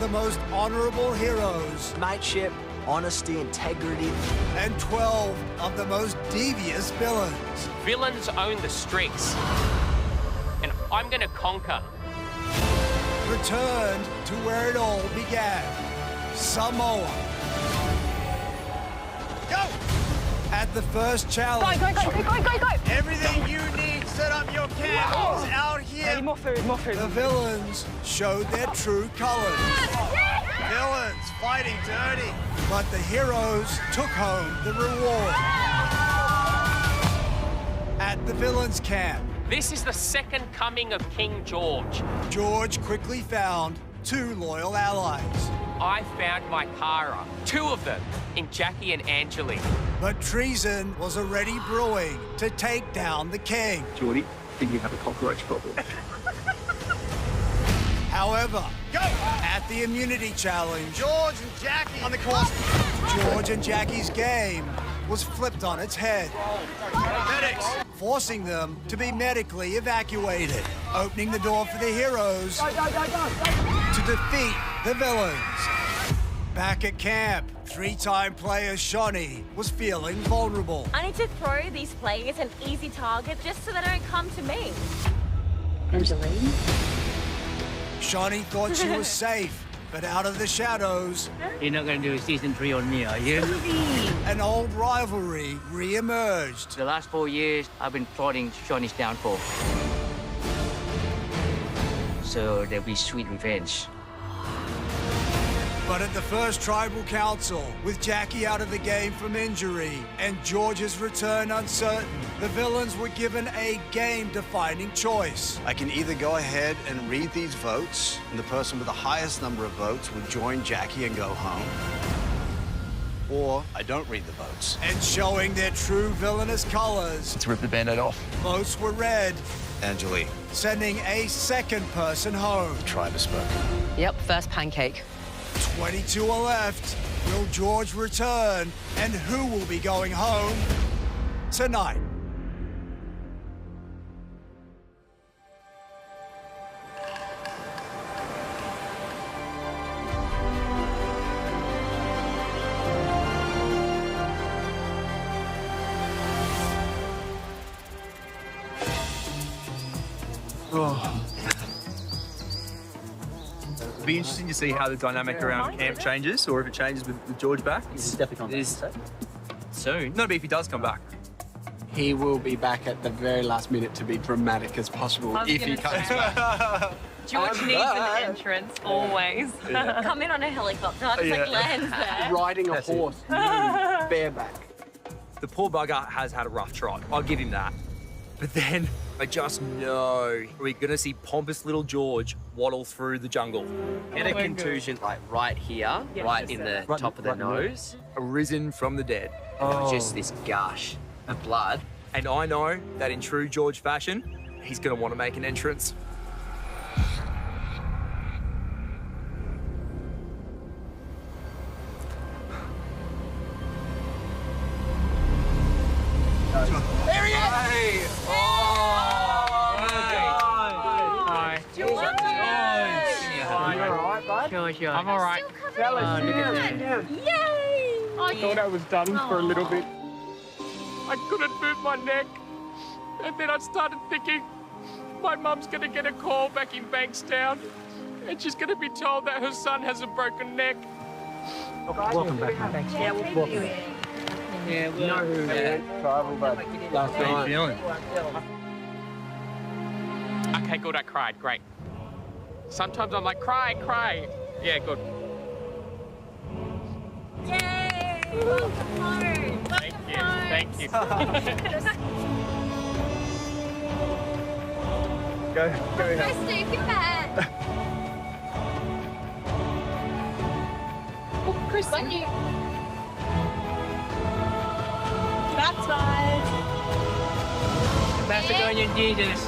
the most honorable heroes. Mateship, honesty, integrity. And 12 of the most devious villains. Villains own the streets. And I'm gonna conquer. Returned to where it all began. Samoa. Go! At the first challenge. Go! Everything you need, set up your camp. It's out here. More food. The villains showed their true colors. Villains fighting dirty. But the heroes took home the reward. At the villains' camp, This is the second coming of King George. George quickly found 2 loyal allies. I found my Kara, 2 of them, in Jackie and Angelique. But treason was already brewing to take down the king. Geordie, I think you have a cockroach problem. However, Go! at the immunity challenge, George and Jackie on the course. George and Jackie's game was flipped on its head, Medics. forcing them to be medically evacuated, opening the door for the heroes to defeat the villains. Back at camp, 3-time player Shawnee was feeling vulnerable. I need to throw these players an easy target just so they don't come to me. Angeline? Shawnee thought she was safe, but out of the shadows, You're not going to do a season 3 on me, are you? an old rivalry re-emerged. The last 4 years, I've been plotting Shawnee's downfall. So there'll be sweet revenge. But at the first tribal council, with Jackie out of the game from injury and George's return uncertain, the villains were given a game-defining choice. I can either go ahead and read these votes, and the person with the highest number of votes would join Jackie and go home. Or I don't read the votes. And showing their true villainous colors, Let's rip the Band-Aid off. votes were red, Angelique, sending a second person home. tribe has spoken. Yep, first pancake. 22 are left. Will George return? And who will be going home tonight? It'll be interesting to see how the dynamic around camp changes, or if it changes with George back. He's definitely It is Soon. not if he does come back. He will be back at the very last minute to be dramatic as possible if he comes back. George needs an entrance, always. Come in on a helicopter, just like lands there. Riding a horse, bareback. The poor bugger has had a rough trot. I'll give him that. But then I just know we're going to see pompous little George waddle through the jungle. Get a contusion like right here, right in the top of the nose. Arisen from the dead. Just this gush of blood. And I know that in true George fashion, he's going to want to make an entrance. There he is! Hey! George. I'm all right. Oh, look at that. Yay! I thought I was done for a little bit. I couldn't move my neck. And then I started thinking, my mum's gonna get a call back in Bankstown, and she's gonna be told that her son has a broken neck. Welcome back. Yeah, we'll thank you. Yeah, well, Travel back last How you night. feeling? Okay, good, I cried, great. Sometimes I'm like, cry. Yeah, good. Yay! Welcome home. Thank you. Go. Go sleep your bed. Oh, Chris, When you... that's right. Macedonian Jesus.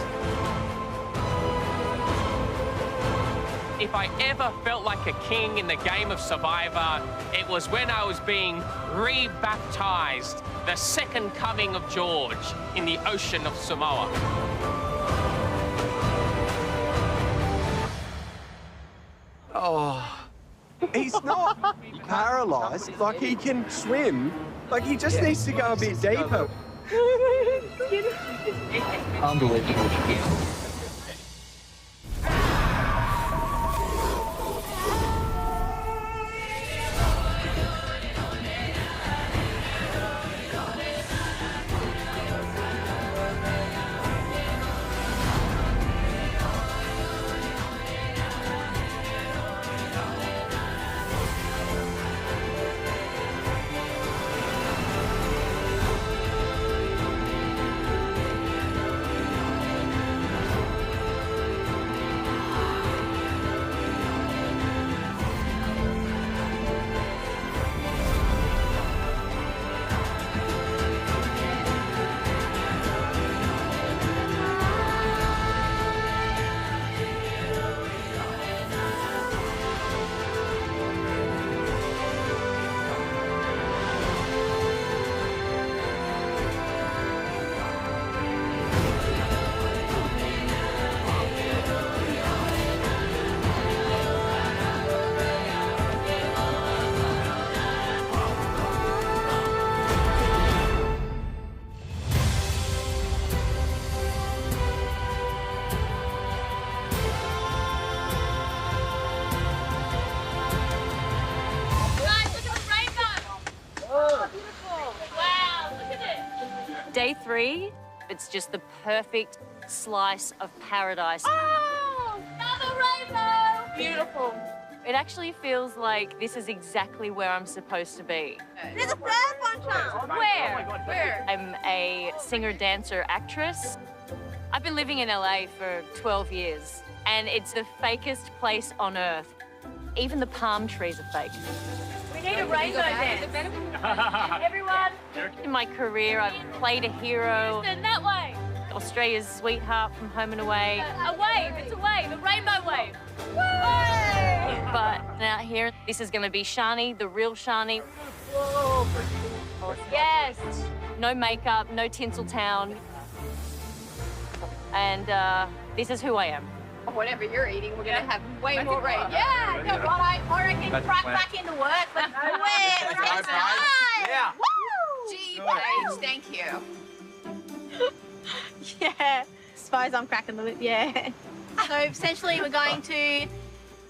If I ever felt like a king in the game of Survivor, it was when I was being re-baptized, the second coming of George in the ocean of Samoa. Oh, He's not paralysed. Like, he can swim. Like, he just needs to go a bit deeper. Unbelievable. Day 3, it's just the perfect slice of paradise. Oh, another rainbow! Beautiful. It actually feels like this is exactly where I'm supposed to be. There's a third one, Sean. Where? Where? I'm a singer, dancer, actress. I've been living in LA for 12 years, and it's the fakest place on earth. Even the palm trees are fake. We need a rainbow dance. Everyone. In my career, I've played a hero. Turn that way. Australia's sweetheart from Home and Away. A wave. It's a wave. The rainbow wave. But out here, this is going to be Shani, the real Shani. Yes. No makeup, no Tinseltown. And this is who I am. Whatever you're eating, we're going to have way more rain. Yeah. No, I reckon right back into work. Let's do it. Let's get started. Yeah. Woo! Gee, Paige, thank you. Yeah. Suppose I'm cracking the whip, yeah. So essentially we're going to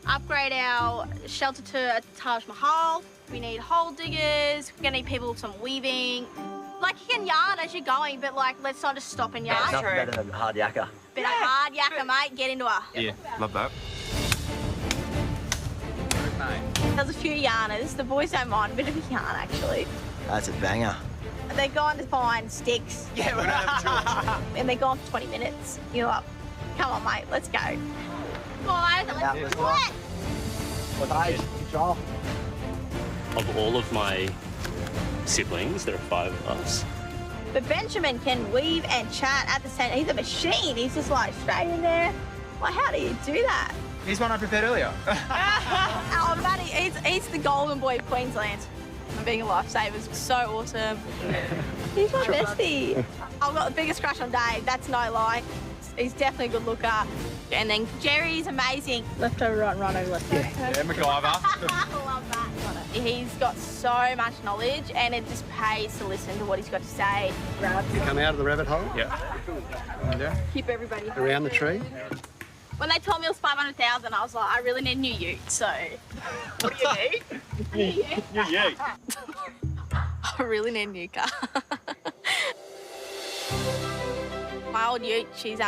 upgrade our shelter to a Taj Mahal. We need hole diggers. We're going to need people with some weaving. Like, you can yarn as you're going, but, like, let's not just stop and yarn. Nothing better than hard yakka. Bit of hard yakka, mate. Get into her. Yeah, love that. There's a few yarners. The boys don't mind a bit of a yarn, actually. That's a banger. They're going to find sticks. Yeah, we're gonna have And they're gone for 20 minutes. You're like, come on, mate, let's go. Come on, let's do it. Good job. Of all of my siblings, there are 5 of us. But Benjamin can weave and chat at the same. He's a machine. He's just like straight in there. Like, how do you do that? Here's one I prepared earlier. Oh, Matty, he's the golden boy of Queensland. And being a lifesaver is so awesome. He's my bestie. I've got the biggest crush on Dave. That's no lie. He's definitely a good looker. And then Jerry's amazing. Left over, right over, left over. Yeah, MacGyver. I love that. He's got so much knowledge, and it just pays to listen to what he's got to say. You come out of the rabbit hole. Yeah. And Keep everybody around the tree. When they told me it was 500,000, I was like, I really need a new ute. So, what do you need? Yeah. I really need a new car. My old ute, she's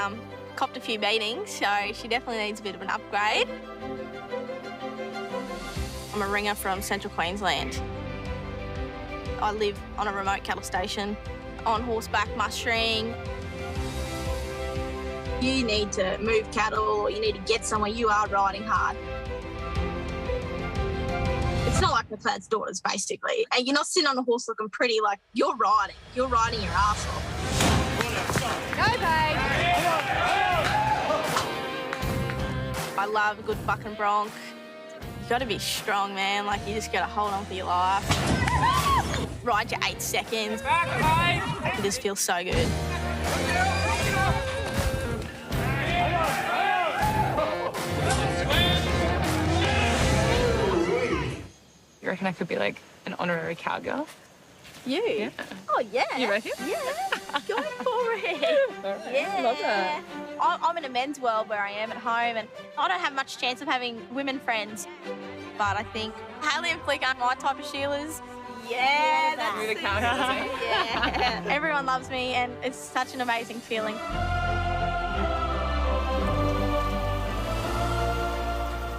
copped a few beatings, so she definitely needs a bit of an upgrade. I'm a ringer from Central Queensland. I live on a remote cattle station, on horseback mustering. You need to move cattle or you need to get somewhere, you are riding hard. It's not like McLeod's daughters, basically. And you're not sitting on a horse looking pretty, like, you're riding. You're riding your ass off. Go, babe! I love a good fucking bronc. You gotta be strong, man. Like, you just gotta hold on for your life. Ride your 8 seconds. It just feels so good. reckon I could be like an honorary cowgirl? You? Yeah. Oh, yeah. You reckon? Yeah. Go for it. Yeah. Love that. I'm in a men's world where I am at home, and I don't have much chance of having women friends. But I think Hayley and Flick aren't my type of Sheilas. Yeah, that's You're the cowgirl. Yeah. Everyone loves me, and it's such an amazing feeling.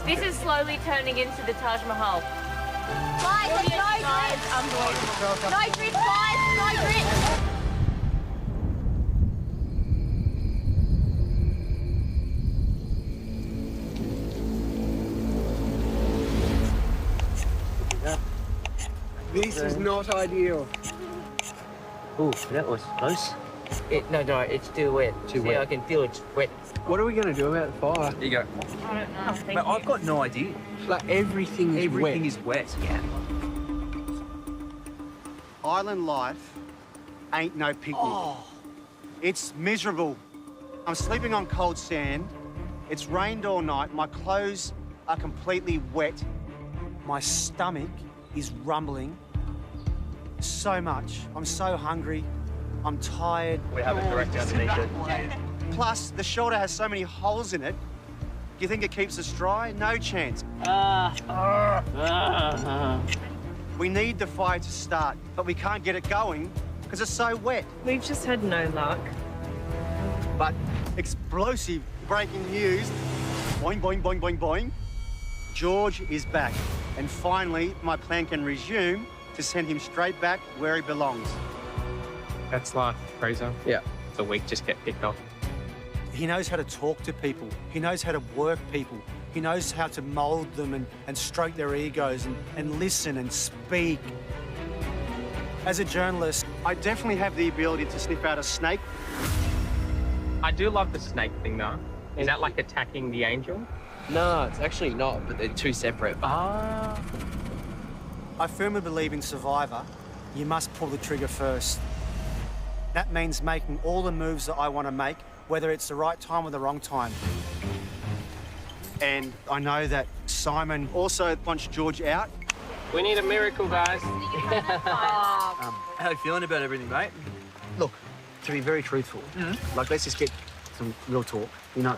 This is slowly turning into the Taj Mahal. Guys, no grip. Unbelievable. No grip, guys. No grip. This is not ideal. Oh, that was close. No, it's too wet. Too See, wet. I can feel it's wet. What are we going to do about the fire? There you go. I don't know. Mate, I've got no idea. Like, everything is wet. Everything is wet. Yeah. Island life ain't no picnic. It's miserable. I'm sleeping on cold sand. It's rained all night. My clothes are completely wet. My stomach is rumbling so much. I'm so hungry. I'm tired. We have it directly underneath it. Plus, the shelter has so many holes in it. Do you think it keeps us dry? No chance. We need the fire to start, but we can't get it going because it's so wet. We've just had no luck. But explosive breaking news. Boing, boing, boing, boing, boing. George is back. And finally, my plan can resume to send him straight back where he belongs. That's life, Fraser. Yeah. The week just get picked off. He knows how to talk to people. He knows how to work people. He knows how to mould them and stroke their egos and listen and speak. As a journalist, I definitely have the ability to sniff out a snake. I do love the snake thing, though. Is that like attacking the angel? No, it's actually not, but they're two separate. I firmly believe in Survivor, you must pull the trigger first. That means making all the moves that I want to make, whether it's the right time or the wrong time. And I know that Simon also wants George out. We need a miracle, guys. How are you feeling about everything, mate? Look, to be very truthful, like, let's just get some real talk. You know,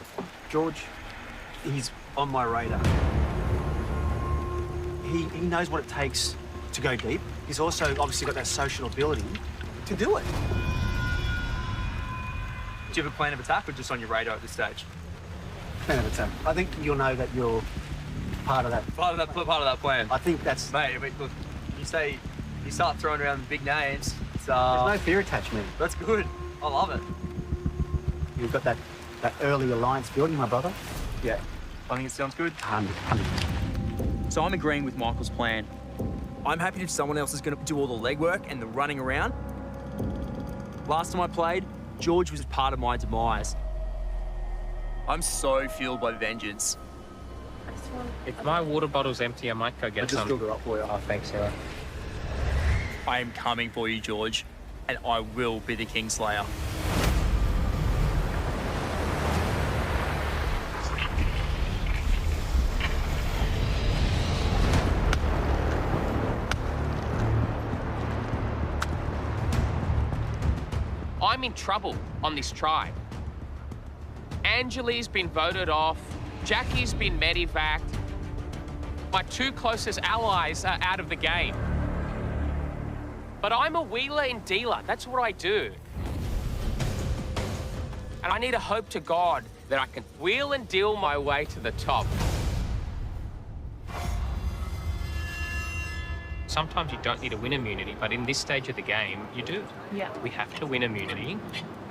George, he's on my radar. He knows what it takes to go deep. He's also obviously got that social ability to do it. Do you have a plan of attack or just on your radar at this stage? Plan of attack. I think you'll know that you're part of that. Part of that plan. I think that's... Mate, I mean, look, you start throwing around the big names. It's, There's no fear attachment. That's good. I love it. You've got that early alliance building, my brother. Yeah. I think it sounds good. 100%. So I'm agreeing with Michael's plan. I'm happy if someone else is going to do all the legwork and the running around. Last time I played, George was part of my demise. I'm so fueled by vengeance. If my water bottle's empty, I might go get some. I just filled her up for you. Oh, thanks, Sarah. I am coming for you, George, and I will be the Kingslayer. I'm in trouble on this tribe. Angeli's been voted off. Jackie's been medevaced. My two closest allies are out of the game. But I'm a wheeler and dealer. That's what I do. And I need to hope to God that I can wheel and deal my way to the top. Sometimes you don't need to win immunity, but in this stage of the game, you do. Yeah. We have to win immunity,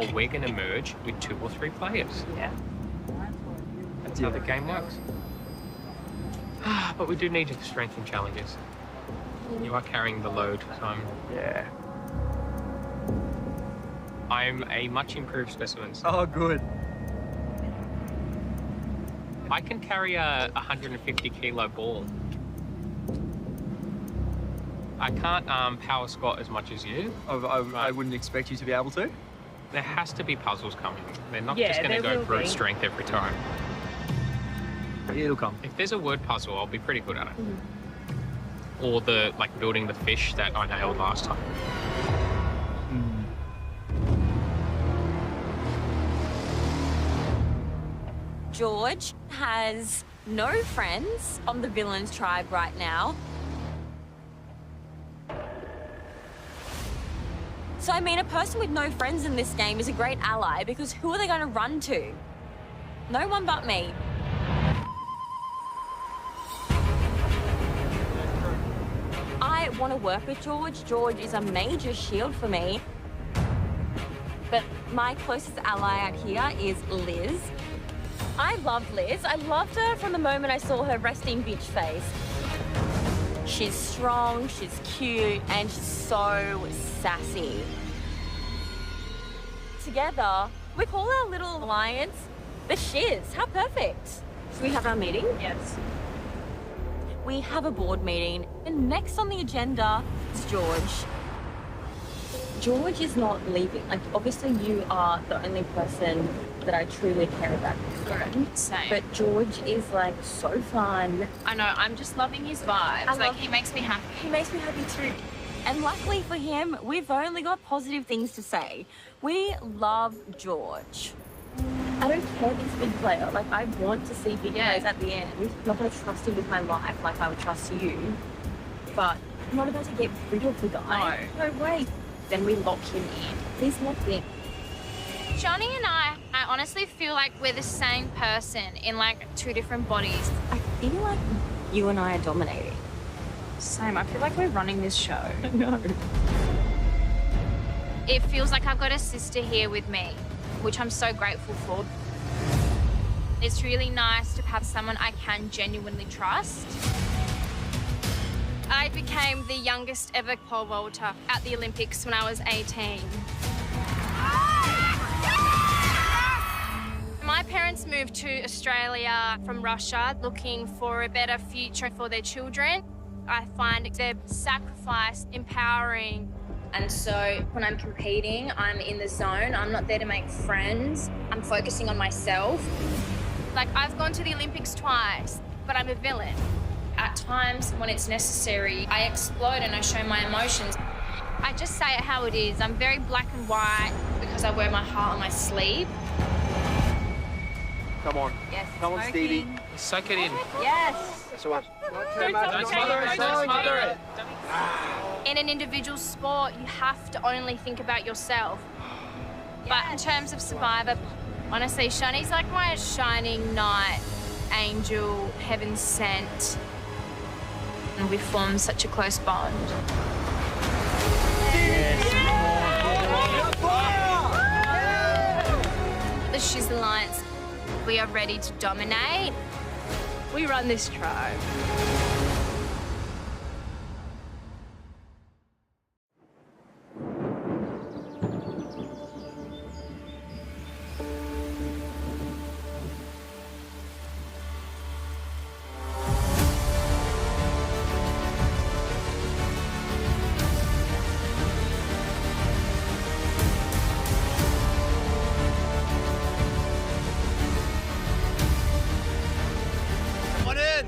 or we're going to merge with 2 or 3 players. Yeah. That's how the game works. But we do need to strengthen challenges. You are carrying the load, so I'm a much improved specimen. Oh, good. I can carry a 150-kilo ball. I can't power squat as much as you. I wouldn't expect you to be able to. There has to be puzzles coming. They're not Yeah, just going to there go will brute be. strength every time. It'll come. If there's a word puzzle, I'll be pretty good at it. or the building the fish that I nailed last time. George has no friends on the villains tribe right now. So, I mean, a person with no friends in this game is a great ally because who are they going to run to? No one but me. I want to work with George. George is a major shield for me. But my closest ally out here is Liz. I love Liz. I loved her from the moment I saw her resting bitch face. She's strong, she's cute, and she's so sassy. Together, we call our little alliance the Shiz. How perfect. Should we have our meeting? Yes. We have a board meeting, and next on the agenda is George. George is not leaving. Like, obviously you are the only person that I truly care about. Correct. Same. But George is like so fun. I know, I'm just loving his vibes. He makes me happy. He makes me happy too. And luckily for him, we've only got positive things to say. We love George. I don't care if he's a big player. Like, I want to see big plays at the end. I'm not going to trust him with my life like I would trust you. But I'm not about to get rid of the guy. No way. Then we lock him in. Please lock him. Johnny and I honestly feel like we're the same person in like two different bodies. I feel like you and I are dominating. Same. I feel like we're running this show. No. It feels like I've got a sister here with me, which I'm so grateful for. It's really nice to have someone I can genuinely trust. I became the youngest ever pole vaulter at the Olympics when I was 18. My parents moved to Australia from Russia looking for a better future for their children. I find their sacrifice empowering. And so when I'm competing, I'm in the zone. I'm not there to make friends. I'm focusing on myself. Like, I've gone to the Olympics twice, but I'm a villain. At times when it's necessary, I explode and I show my emotions. I just say it how it is. I'm very black and white because I wear my heart on my sleeve. Come on. Yes. Come on, Stevie. Soak it in. Yes. That's the one. Don't smother it. In an individual sport, you have to only think about yourself. But in terms of Survivor, honestly, Shani's like my shining knight, angel, heaven sent. And we form such a close bond. The Shiz Alliance, we are ready to dominate. We run this tribe. Come on in.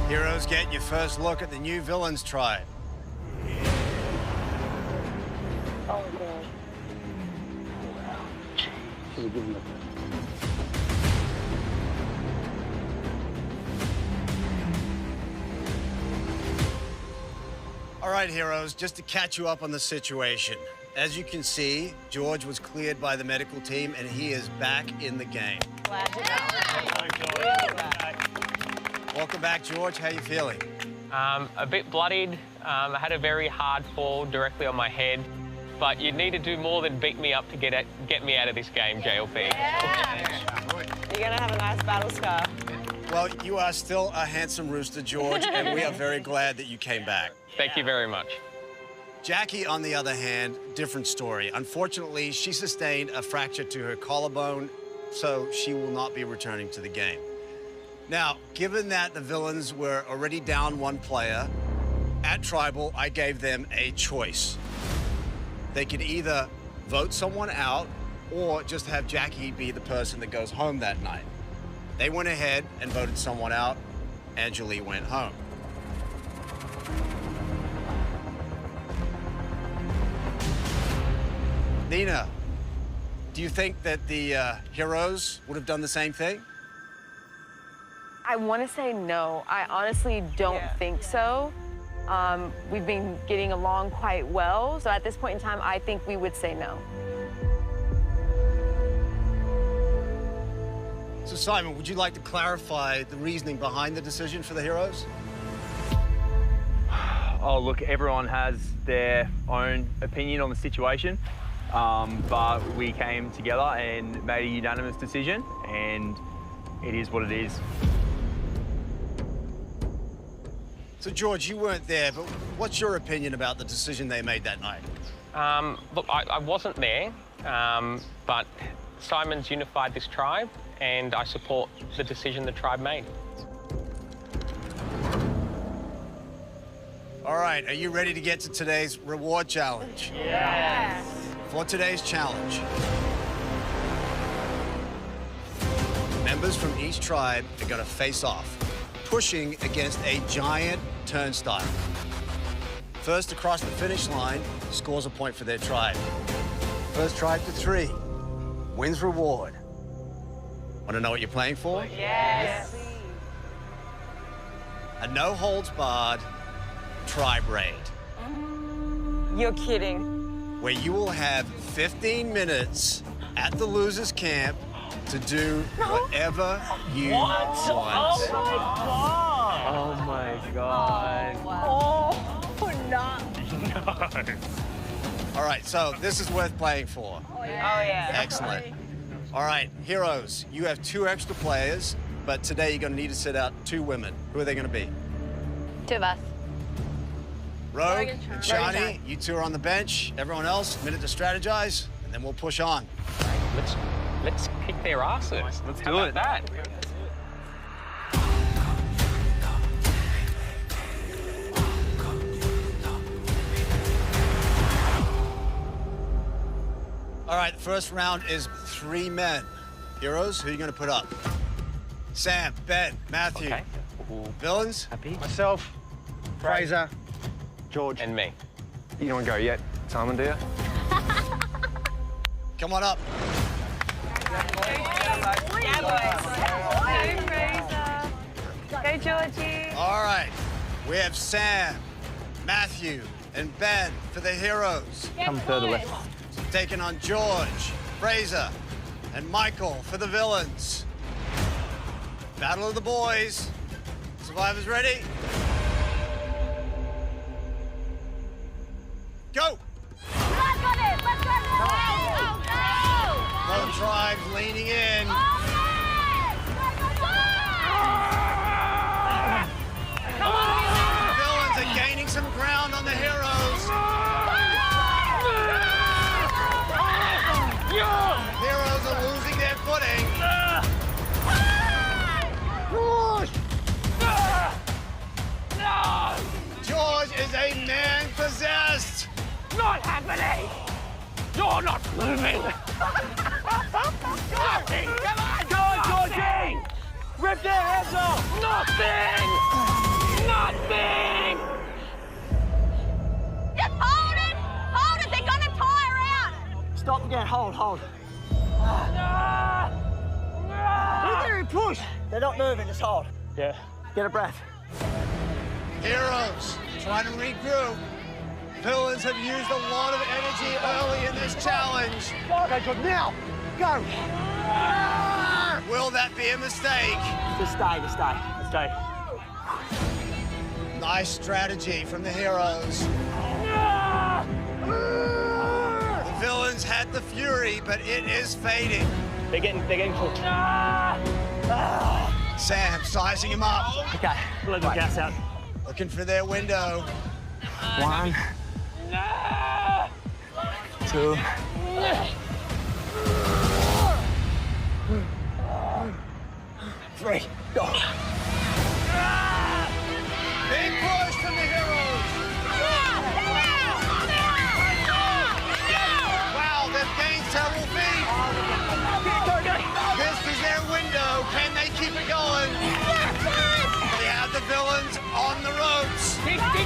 Heroes, get your first look at the new villains tribe. Oh, God. All right, heroes, just to catch you up on the situation. As you can see, George was cleared by the medical team and he is back in the game. Glad to Welcome back, George. How you feeling? A bit bloodied. I had a very hard fall directly on my head. But you need to do more than beat me up to get me out of this game, JLP. You're gonna have a nice battle scar. Well, you are still a handsome rooster, George, and we are very glad that you came back. Thank you very much. Jackie, on the other hand, different story. Unfortunately, she sustained a fracture to her collarbone, so she will not be returning to the game. Now, given that the villains were already down one player, at Tribal, I gave them a choice. They could either vote someone out or just have Jackie be the person that goes home that night. They went ahead and voted someone out. Angeli went home. Nina, do you think that the heroes would have done the same thing? I want to say no. I honestly don't think so. We've been getting along quite well, so at this point in time, I think we would say no. So Simon, would you like to clarify the reasoning behind the decision for the heroes? Oh, look, everyone has their own opinion on the situation, but we came together and made a unanimous decision, and it is what it is. So George, you weren't there, but what's your opinion about the decision they made that night? Look, I wasn't there, but Simon's unified this tribe, and I support the decision the tribe made. All right, are you ready to get to today's reward challenge? Yes. For today's challenge, members from each tribe are going to face off, pushing against a giant turnstile. First across the finish line scores a point for their tribe. First tribe to 3 wins reward. Want to know what you're playing for? Yes. A no-holds-barred tribe raid, You're kidding. where you will have 15 minutes at the losers' camp to do whatever you want. Oh my God. Oh, not. All right, so this is worth playing for. Oh, yeah. Excellent. All right, heroes, you have 2 extra players, but today you're going to need to sit out 2 women. Who are they going to be? 2 of us. Rogue and Shani, you 2 are on the bench. Everyone else, minute to strategize, and then we'll push on. Let's kick their asses. Let's How do about it. that? All right, the first round is 3 men. Heroes, who are you going to put up? Sam, Ben, Matthew. Okay. Villains? Happy? Myself, Fraser, George. And me. You don't go yet, Simon, do you? Come on up. Go, Georgie. All right, we have Sam, Matthew, and Ben for the heroes. Come further left. Taking on George, Fraser, and Michael for the villains. Battle of the boys. Survivors ready? Go! Both tribes leaning in. The villains are gaining some ground on the heroes. Heroes are losing their footing. George is a man possessed. Not happening! You're not moving! Nothing! Come on! Go, Georgie! Rip their heads off! Nothing! Nothing! Just hold it! Hold it! They're gonna tie around! Stop again. Hold. Look at her push. They're not moving. Just hold. Yeah. Get a breath. Heroes trying to regroup. Villains have used a lot of energy early in this challenge. Go, George. Now. Go. Will that be a mistake? Just stay. Nice strategy from the heroes. The villains had the fury, but it is fading. They're getting close. Sam sizing him up. Okay. Let the gas out. Looking for their window. 1, 2. 3, go. Big push from the heroes. Wow, they've gained several feet. This is their window. Can they keep it going? They have the villains on the ropes. They are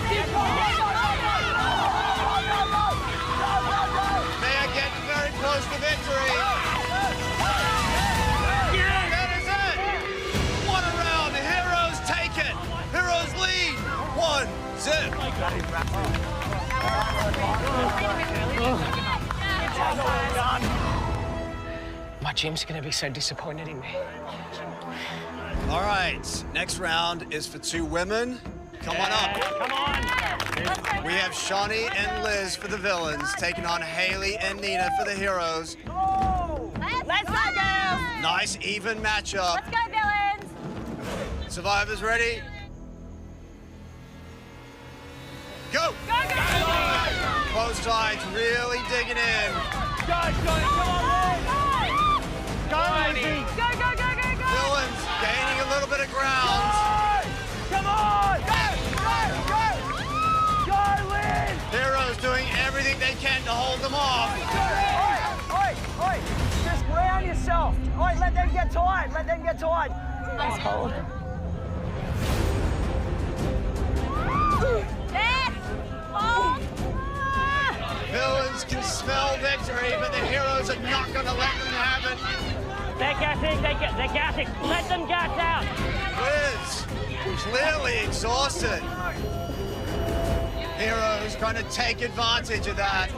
getting very close to victory. That is it. What a round. The heroes take it. Heroes lead. 1-0. My gym's gonna be so disappointed in me. All right, next round is for 2 women. Come on up. Come on. We have Shawnee and Liz for the villains, taking on Haley and Nina for the heroes. Let's go, girls. Nice, even matchup. Let's go, villains. Survivors ready? Go! Both sides really digging in. Come on, Lizzie. Go. Villains gaining a little bit of ground. Come on. Go, Liz. Heroes doing everything they can to hold them off. Oi. Just ground yourself. Oi, let them get tired. That's cold. Villains can smell victory, but the heroes are not going to let them have it. They're gassing. Let them gas out. Liz, clearly exhausted. Heroes trying to take advantage of that.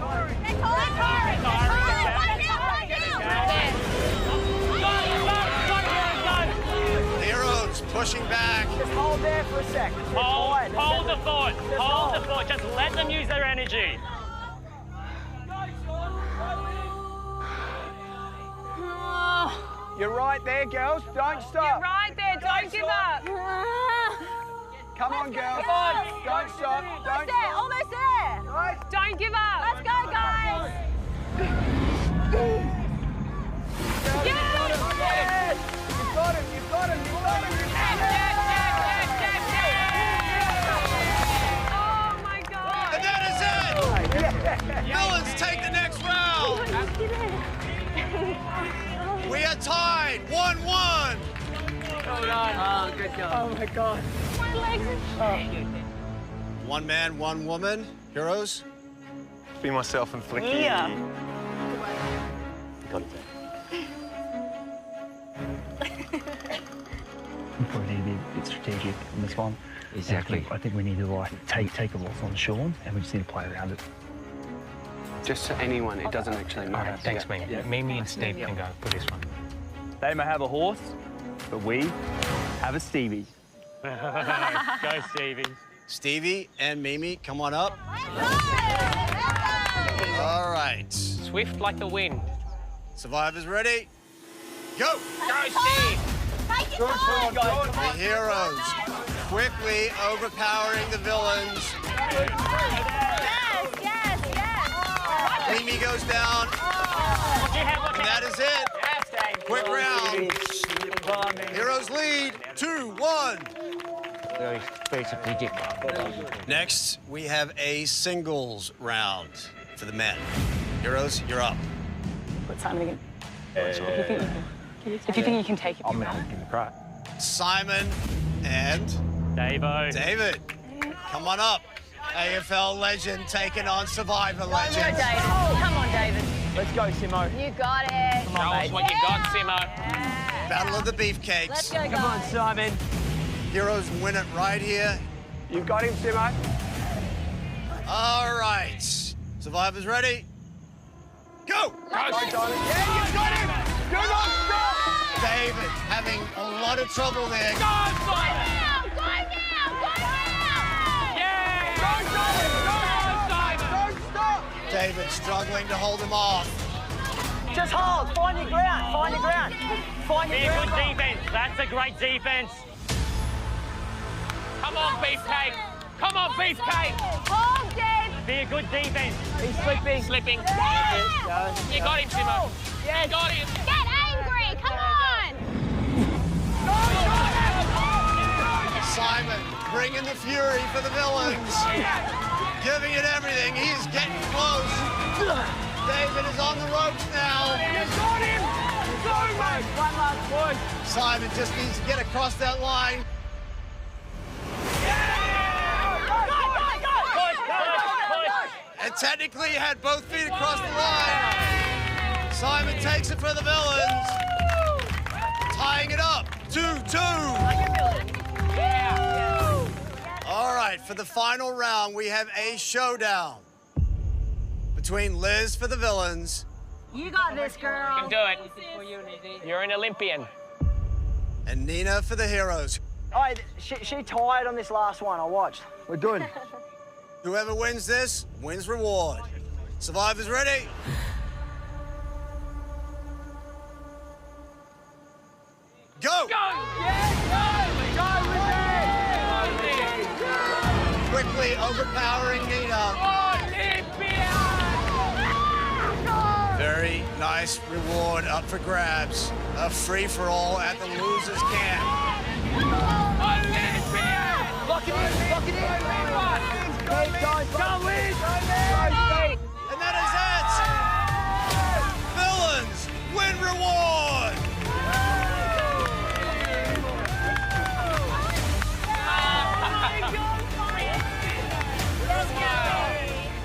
Heroes pushing back. Just hold there for a sec. Hold the fort. Just let them use their energy. You're right there, girls. Don't stop. You're right there. Don't give up. Come on, girls. Don't stop. Almost there. Don't give up. Let's go, guys. Yes! You've got him. Oh my God. And that is it! Villains take the next round! We are tied, 1-1. Well done. Oh, good job. Oh my God. My legs are One man, one woman. Heroes? Be myself and Flicky. Yeah. Got it. We probably need to be a bit strategic in this one. Exactly. I think we need to like take a loss on Sean, and we just need to play around it. Just to anyone, it doesn't actually matter. Thanks, Mimi. Yeah. Mimi and Steve can go for this one. They may have a horse, but we have a Stevie. Go, Stevie. Stevie and Mimi, come on up. All right. Swift like the wind. Survivors ready? Go! Go, Steve! The heroes quickly overpowering the villains. Yes. Mimi goes down. And that is it. Quick round. Heroes lead 2-1. Very strategic. Next, we have a singles round for the men. Heroes, you're up. Put Simon again. If you think you can take it. I'm gonna give it a crack. Simon and David. Come on up. AFL legend taking on Survivor legend. Come on, David. Let's go, Simo. You got it. Show us what you got, Simo. Battle of the Beefcakes. Let's go, guys. Come on, Simon. Heroes win it right here. You got him, Simo. All right. Survivors ready? Go! Go, Simon. Yeah, you got him. You're not stop. David having a lot of trouble there. Go, Simon. David struggling to hold him off. Just hold. Find your ground. Find your ground. Good defense. That's a great defense. Come on, Beefcake. Come on, Beefcake. Hold, Dave. Be a good defense. He's Slipping. Yeah. You got him, Simo. Yes. You got him. Get angry. Come on. Go, Simon bringing the fury for the villains. Giving it everything. He is getting close. David is on the ropes now. Got him! Go, mate! One last push. Simon just needs to get across that line. And technically he had both feet across the line. Simon takes it for the villains. Tying it up. 2-2. All right, for the final round, we have a showdown between Liz for the villains. You got this, girl. You can do it. You're an Olympian. And Nina for the heroes. Oh, she tired on this last one. I watched. We're good. Whoever wins this wins reward. Survivors ready? Go! Quickly overpowering Nina. Very nice reward up for grabs. A free-for-all at the losers' camp. Lock it in! Lock it in! Go, Liz! And that is it! Villains win reward!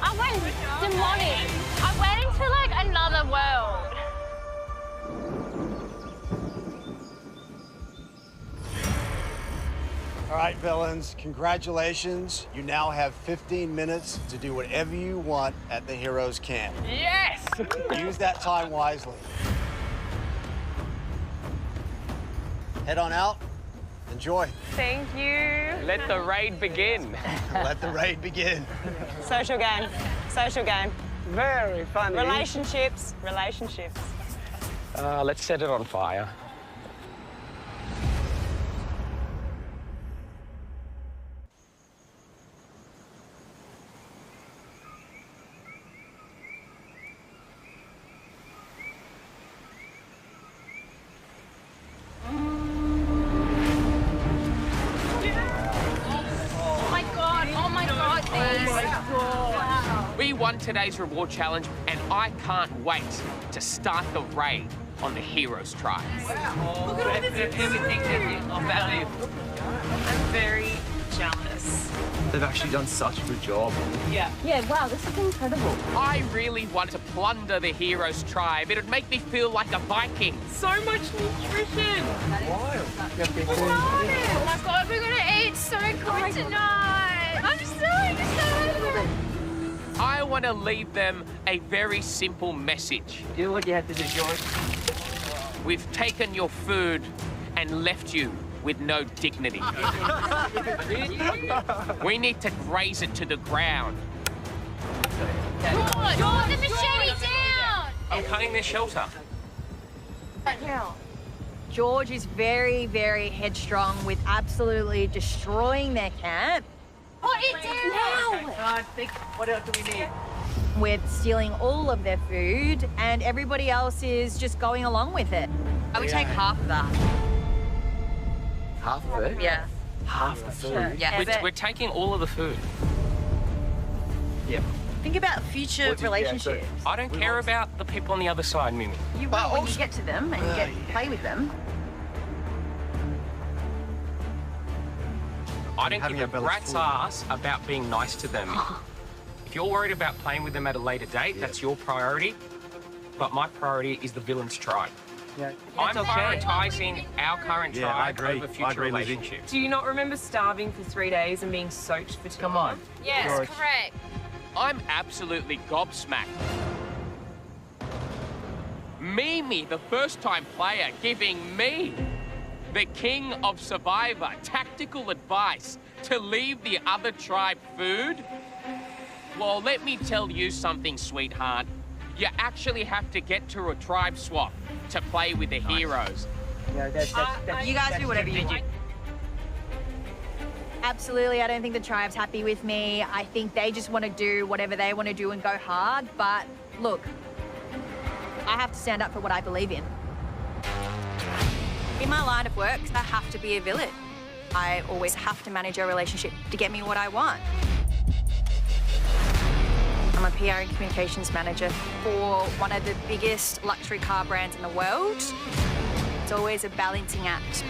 I went demonic. I went into like another world. All right, villains, congratulations. You now have 15 minutes to do whatever you want at the Heroes Camp. Yes! Use that time wisely. Head on out. Enjoy. Thank you. Let the raid begin. Let the raid begin. Social game. Social game. Very funny. Relationships. Relationships. Let's set it on fire. We won today's reward challenge, and I can't wait to start the raid on the Heroes Tribe. Look at all this everything of value. I'm very jealous. They've actually done such a good job. Yeah. Yeah, wow, this is incredible. I really want to plunder the Heroes Tribe. It'd make me feel like a Viking. So much nutrition. Wild. Oh my god, we're gonna eat so good tonight. I'm so excited. I want to leave them a very simple message. Do what you have to do, George. We've taken your food and left you with no dignity. We need to graze it to the ground. Draw the machete down. I'm cutting their shelter. George is very, very headstrong with absolutely destroying their camp. Put it down now. What else do we need? With stealing all of their food, and everybody else is just going along with it. I would take half of that. Half of it? Yeah. Half the food? Sure. Yeah. We're taking all of the food. Yep. Think about future relationships. I don't care about the people on the other side, Mimi. You will when you get to them and you get to play with them. I don't give a rat's ass about being nice to them. If you're worried about playing with them at a later date, that's your priority. But my priority is the Villains Tribe. Yeah. I'm prioritising our current tribe over future relationships. Do you not remember starving for 3 days and being soaked for 2 Come on. Yes, George. correct. I'm absolutely gobsmacked. Mimi, the first-time player, giving me, the king of Survivor, tactical advice to leave the other tribe food? Well, let me tell you something, sweetheart. You actually have to get to a tribe swap to play with the heroes. Yeah, that's You guys do whatever you want. Absolutely, I don't think the tribe's happy with me. I think they just want to do whatever they want to do and go hard. But look, I have to stand up for what I believe in. In my line of work, I have to be a villain. I always have to manage a relationship to get me what I want. I'm a PR and communications manager for one of the biggest luxury car brands in the world. It's always a balancing act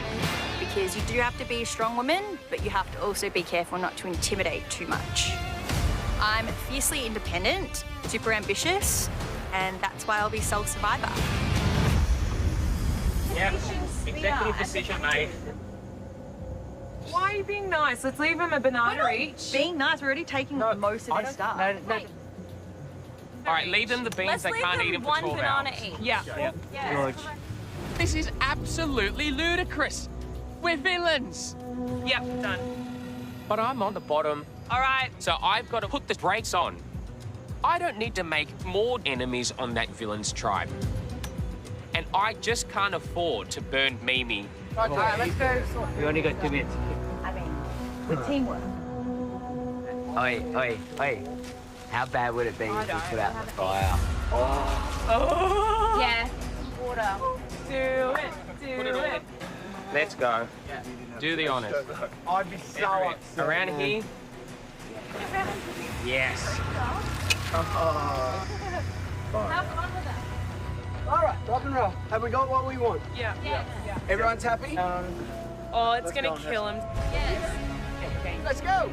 because you do have to be a strong woman, but you have to also be careful not to intimidate too much. I'm fiercely independent, super ambitious, and that's why I'll be sole survivor. Yep, executive decision made. Why are you being nice? Let's leave them a banana each. Being nice, we're already taking most of their stuff. All right, leave them the beans. They can't eat them for 12 hours. Yeah. George. This is absolutely ludicrous. We're villains. Yep, done. But I'm on the bottom. All right. So I've got to put the brakes on. I don't need to make more enemies on that villain's tribe. And I just can't afford to burn Mimi. All right, let's go. We only got 2 minutes. I mean, with teamwork. Oi. How bad would it be if we put out the fire? Oh. Yeah. Water. Do it. Let's go. Do the honors. I'd be so upset. Around here. Yes. All right, rock and roll. Have we got what we want? Yeah. Everyone's happy? Oh, it's gonna kill him. Yes. Let's go.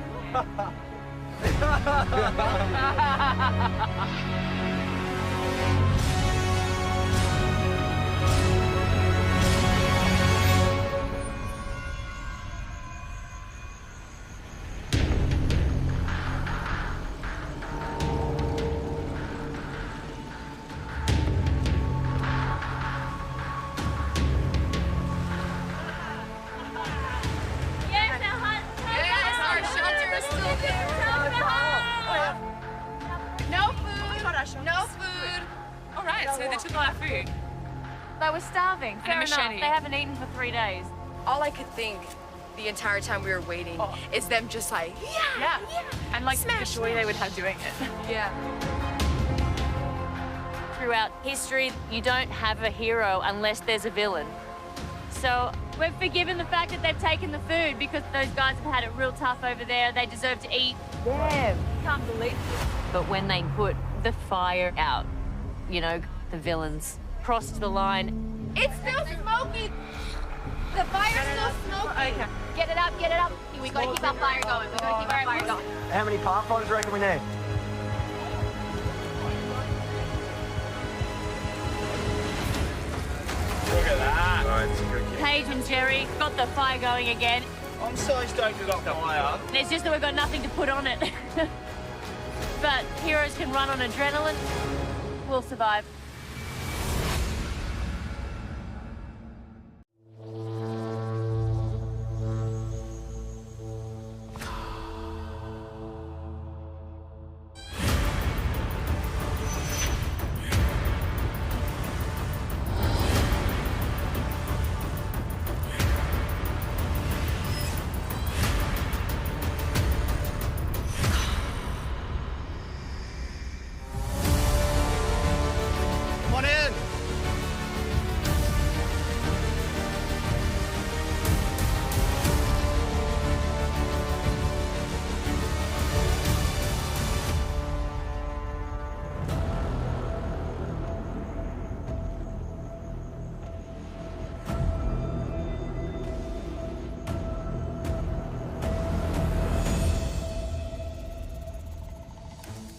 All right, so they took all our food. They were starving. And a Fair enough. machete. They haven't eaten for 3 days. All I could think the entire time we were waiting is them just like, yeah. And like the joy they would have doing it. Yeah. Throughout history, you don't have a hero unless there's a villain. So we've forgiven the fact that they've taken the food because those guys have had it real tough over there. They deserve to eat. Yeah. Can't believe it. But when they put the fire out, you know, the villains crossed the line. It's still smoky. The fire's still smoky. Okay. Get it up, get it up. We gotta keep our fire going. We gotta keep our fire going. How many pathfinders do you reckon we need? Look at that. Paige and Jerry got the fire going again. I'm so stoked we got fire. And it's just that we've got nothing to put on it. But heroes can run on adrenaline. We'll survive. Come on in.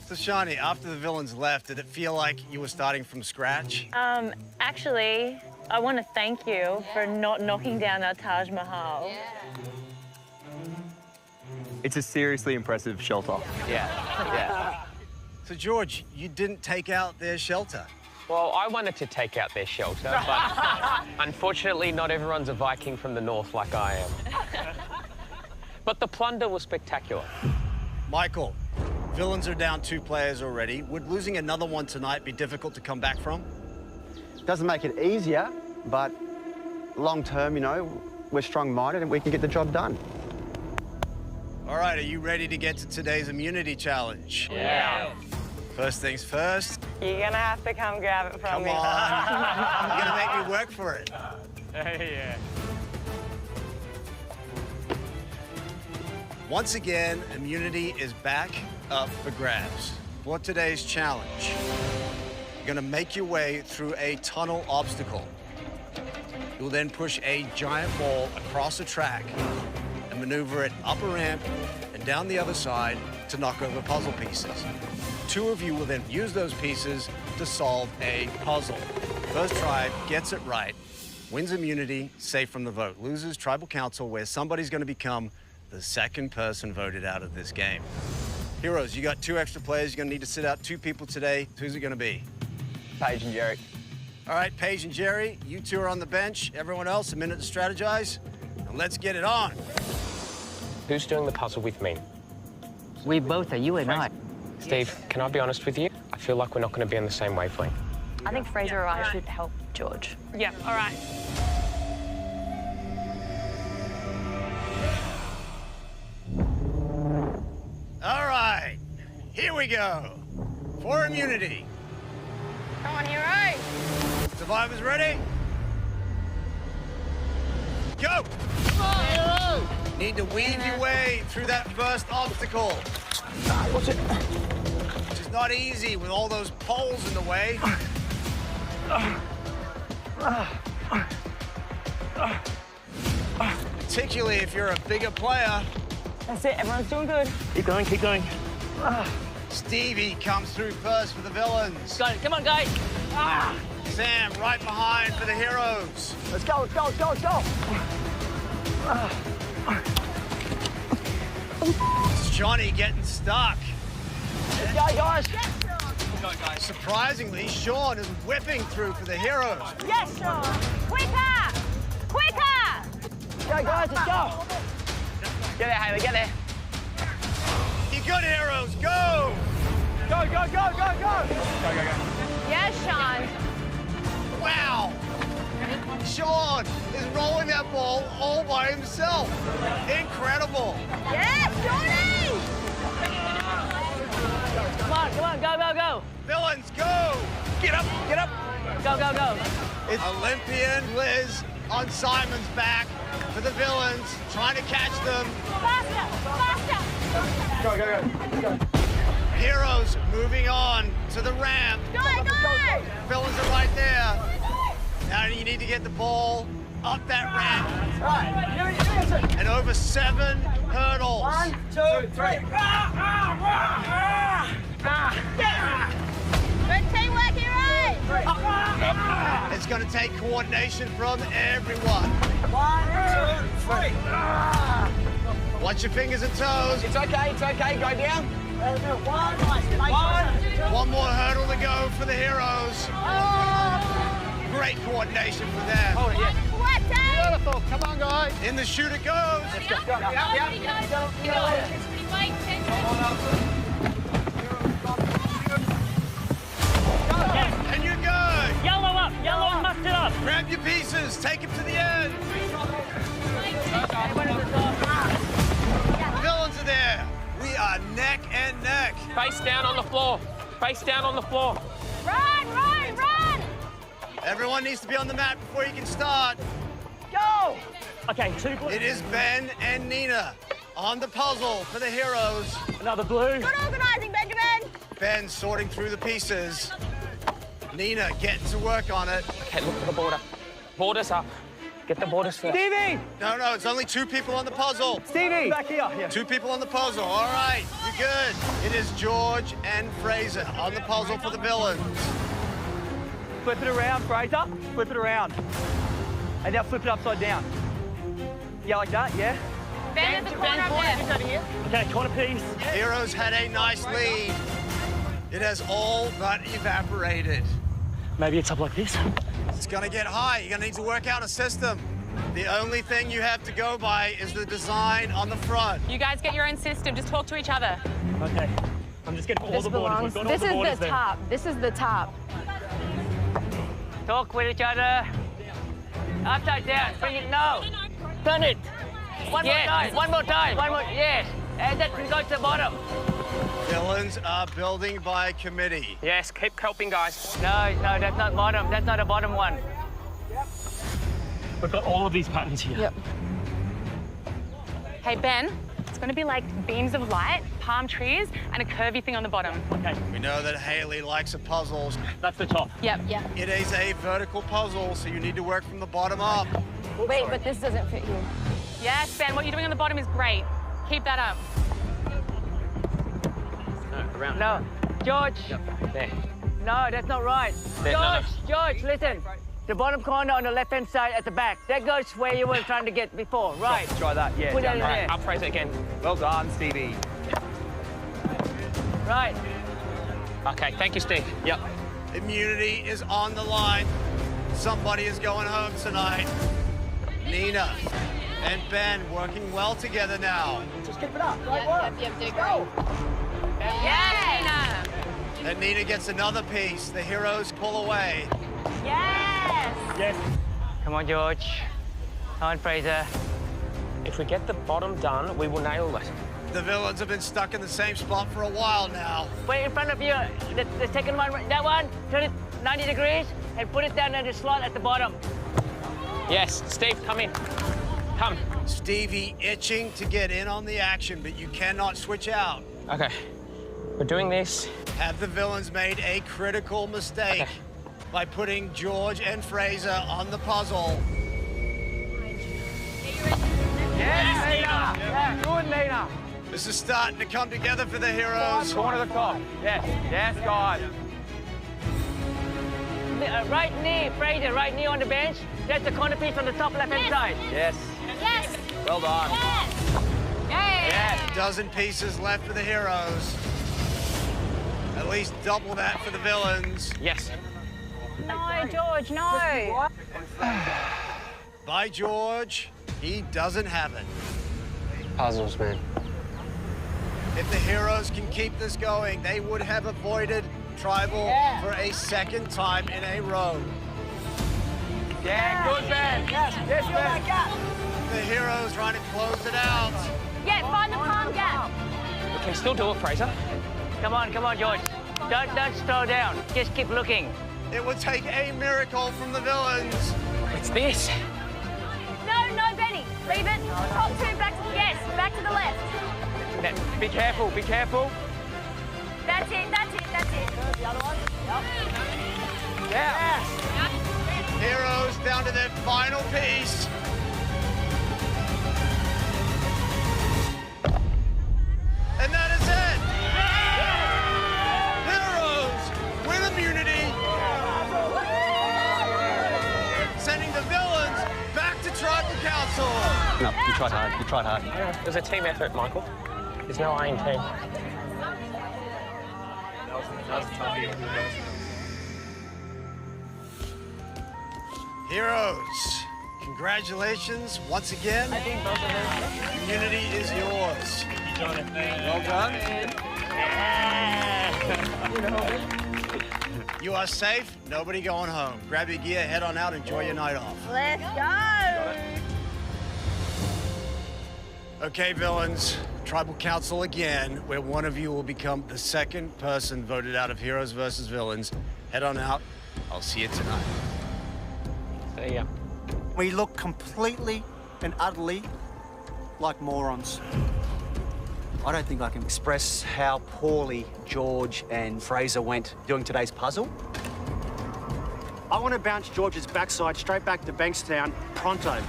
So, Shani, after the villains left, did it feel like you were starting from scratch? Actually, I want to thank you for not knocking down our Taj Mahal. It's a seriously impressive shelter. Yeah. So, George, you didn't take out their shelter. Well, I wanted to take out their shelter, but unfortunately, not everyone's a Viking from the north like I am. But the plunder was spectacular. Michael, villains are down 2 players already. Would losing another one tonight be difficult to come back from? Doesn't make it easier, but long term, you know, we're strong-minded and we can get the job done. All right, are you ready to get to today's immunity challenge? Yeah. First things first. You're gonna have to come grab it from Come me. on. You're gonna make me work for it. Yeah. Once again, immunity is back up for grabs. For today's challenge, you're gonna make your way through a tunnel obstacle. You'll then push a giant ball across a track and maneuver it up a ramp and down the other side to knock over puzzle pieces. 2 of you will then use those pieces to solve a puzzle. First tribe gets it right, wins immunity, safe from the vote. Loses tribal council, where somebody's gonna become the second person voted out of this game. Heroes, you got 2 extra players. You're gonna need to sit out 2 people today. Who's it gonna be? Paige and Jerry. All right, Paige and Jerry, you 2 are on the bench. Everyone else, a minute to strategize. And let's get it on. Who's doing the puzzle with me? We both are, you and I. Steve, can I be honest with you? I feel like we're not going to be on the same wavelength. I think Fraser or I should help George. Yeah, all right. All right, here we go. For immunity. Come on, hero. Survivors ready? Go! Need to weave your way through that first obstacle. What's it? Which is not easy with all those poles in the way. Particularly if you're a bigger player. That's it, everyone's doing good. Keep going, keep going. Stevie comes through first for the villains. Go, come on, guys. Sam right behind for the heroes. Let's go, let's go, let's go, let's go. It's Johnny getting stuck. Let's go, guys. Surprisingly, Sean is whipping through for the heroes. Yes, Sean. Quicker! Quicker! Go, guys, let's go. Get there, Haley, get there. You good, heroes, go! Go, go, go, go, go! Go, go, go. Yes, Sean. Wow! Sean is rolling that ball all by himself. Incredible. Yes, Johnny! Come on, come on, go, go, go. Villains, go! Get up, get up. Go, go, go. It's Olympian Liz on Simon's back for the villains, trying to catch them. Faster, faster. Go, go, go. Heroes moving on to the ramp. Go, go. Villains are right there. Now you need to get the ball up that ramp. Right. And over 7 hurdles. 1, 2, 3. Good teamwork, heroes. It's going to take coordination from everyone. 1, 2, 3. Watch your fingers and toes. It's okay, go down. One more hurdle to go for the heroes. Great coordination for them. Hold it, yeah. Beautiful. Come on, guys. In the chute it goes. Let's go. Go. And you're good. Yellow up, mustard up. Grab your pieces. Take them to the end. Villains are there. We are neck and neck. Face down on the floor. Face down on the floor. Run, run, run. Everyone needs to be on the mat before you can start. Go. Okay, 2 blue. It is Ben and Nina on the puzzle for the heroes. Another blue. Good organising, Benjamin. Ben sorting through the pieces. Nina getting to work on it. Okay, look for the border. Borders up. Get the borders first. Stevie! No, it's only 2 people on the puzzle. Stevie! Back here. Yeah. 2 people on the puzzle. All right, you're good. It is George and Fraser on the puzzle for the villains. Flip it around, Fraser. Flip it around. And now flip it upside down. Yeah, like that, yeah? Ben at the corner up there. Okay, corner piece. Heroes had a nice lead. It has all but evaporated. Maybe it's up like this. It's gonna get high. You're gonna need to work out a system. The only thing you have to go by is the design on the front. You guys get your own system. Just talk to each other. Okay. I'm just getting all the borders. We've got all the borders there. top. This is the top. Talk with each other. Upside down. Bring it. No. Turn it. One more time. One more time. One more. Yes. And that can go to the bottom. Villains are building by committee. Yes, keep helping, guys. No, that's not bottom. That's not a bottom one. We've got all of these patterns here. Yep. Hey, Ben, going to be like beams of light, palm trees, and a curvy thing on the bottom. Okay. We know that Haley likes a puzzles. That's the top. Yep. It is a vertical puzzle, so you need to work from the bottom up. Wait, but this doesn't fit you. Yes, Ben, what you're doing on the bottom is great. Keep that up. No, around. No, George. There. No, that's not right. There, no, George, listen. The bottom corner on the left-hand side at the back. That goes where you were trying to get before. Right. Try that, yeah. Put that in down there. Up, Fraser again. Well done, Stevie. Right. Okay, thank you, Steve. Yep. Immunity is on the line. Somebody is going home tonight. Nina and Ben working well together now. Just keep it up. Yep, do go. Yes, Nina. And Nina gets another piece. The heroes pull away. Yes. Yes. Come on, George. Come on, Fraser. If we get the bottom done, we will nail it. The villains have been stuck in the same spot for a while now. Wait in front of you. The second one, that one, turn it 90 degrees and put it down in the slot at the bottom. Yes, Steve, come in. Come. Stevie itching to get in on the action, but you cannot switch out. Okay. We're doing this. Have the villains made a critical mistake by putting George and Fraser on the puzzle? Yes, Nina. Yeah, good, Nina. This is starting to come together for the heroes. Corner of the top. Yes, yes, guys. Right knee, Fraser, right knee on the bench. That's the corner piece on the top left-hand side. Yes. Yes. Well done. Yeah. A dozen pieces left for the heroes. At least double that for the villains. Yes. No, George, no. By George, he doesn't have it. Puzzles, man. If the heroes can keep this going, they would have avoided tribal for a second time in a row. Yeah, good, Ben. Yes, Ben. The heroes trying to close it out. Yeah, find the palm gap. We can still do it, Fraser. Come on, George. Don't slow down. Just keep looking. It would take a miracle from the villains. It's this. No, Benny. Leave it. Top two, back to back to the left. Be careful, be careful. That's it. The other one? Yep. Yeah. Heroes down to their final piece. And that is it. Heroes win immunity. Sending the villains back to tribal council. No, you tried hard. You tried hard. It was a team effort, Michael. There's no I in team. Heroes, congratulations once again. Immunity is yours. Well done. You are safe. Nobody going home. Grab your gear, head on out, enjoy your night off. Let's go. Okay, villains. Tribal Council again, where one of you will become the second person voted out of Heroes versus Villains. Head on out. I'll see you tonight. See ya. We look completely and utterly like morons. I don't think I can express how poorly George and Fraser went doing today's puzzle. I want to bounce George's backside straight back to Bankstown pronto.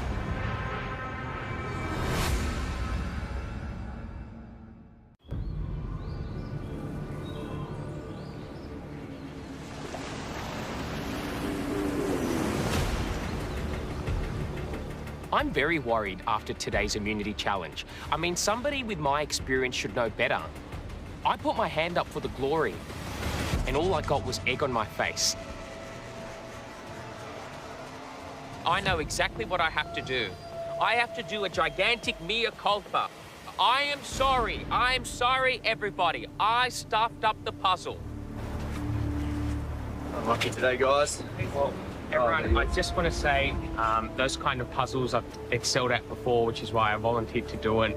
I'm very worried after today's immunity challenge. I mean, somebody with my experience should know better. I put my hand up for the glory, and all I got was egg on my face. I know exactly what I have to do. I have to do a gigantic mea culpa. I am sorry. I am sorry, everybody. I stuffed up the puzzle. Unlucky today, guys. Everyone, I just want to say those kind of puzzles I've excelled at before, which is why I volunteered to do it.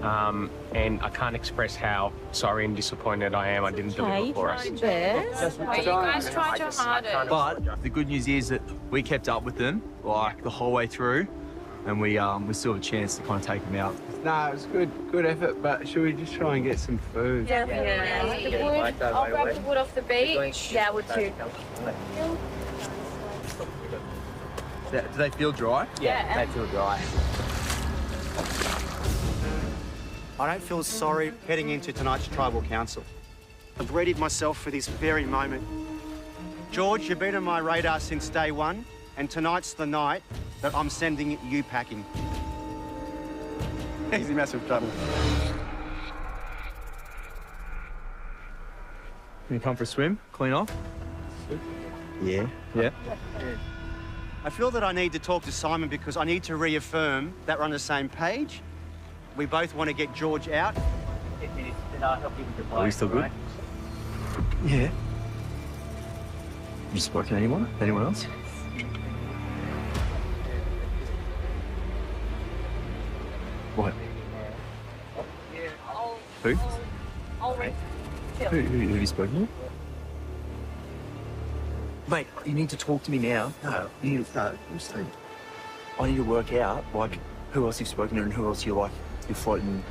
And I can't express how sorry and disappointed I am I didn't deliver for us. You guys tried your hardest. But the good news is that we kept up with them, like, the whole way through. and we still have a chance to kind of take them out. No, it was good effort, but should we just try and get some food? The wood. I'll grab the wood off the beach. Yeah, wood too. Do they feel dry? Yeah. They feel dry. I don't feel sorry heading into tonight's tribal council. I've readied myself for this very moment. George, you've been on my radar since day one, and tonight's the night that I'm sending you packing. He's in massive trouble. Can you come for a swim? Clean off? Yeah. Yeah. I feel that I need to talk to Simon because I need to reaffirm that we're on the same page. We both want to get George out. Are we still good? Yeah. You spoken to anyone? Anyone else? What? Who? Who have you spoken to? Mate, you need to talk to me now. No, you need to, I need to work out, like, who else you've spoken to and who else you're floating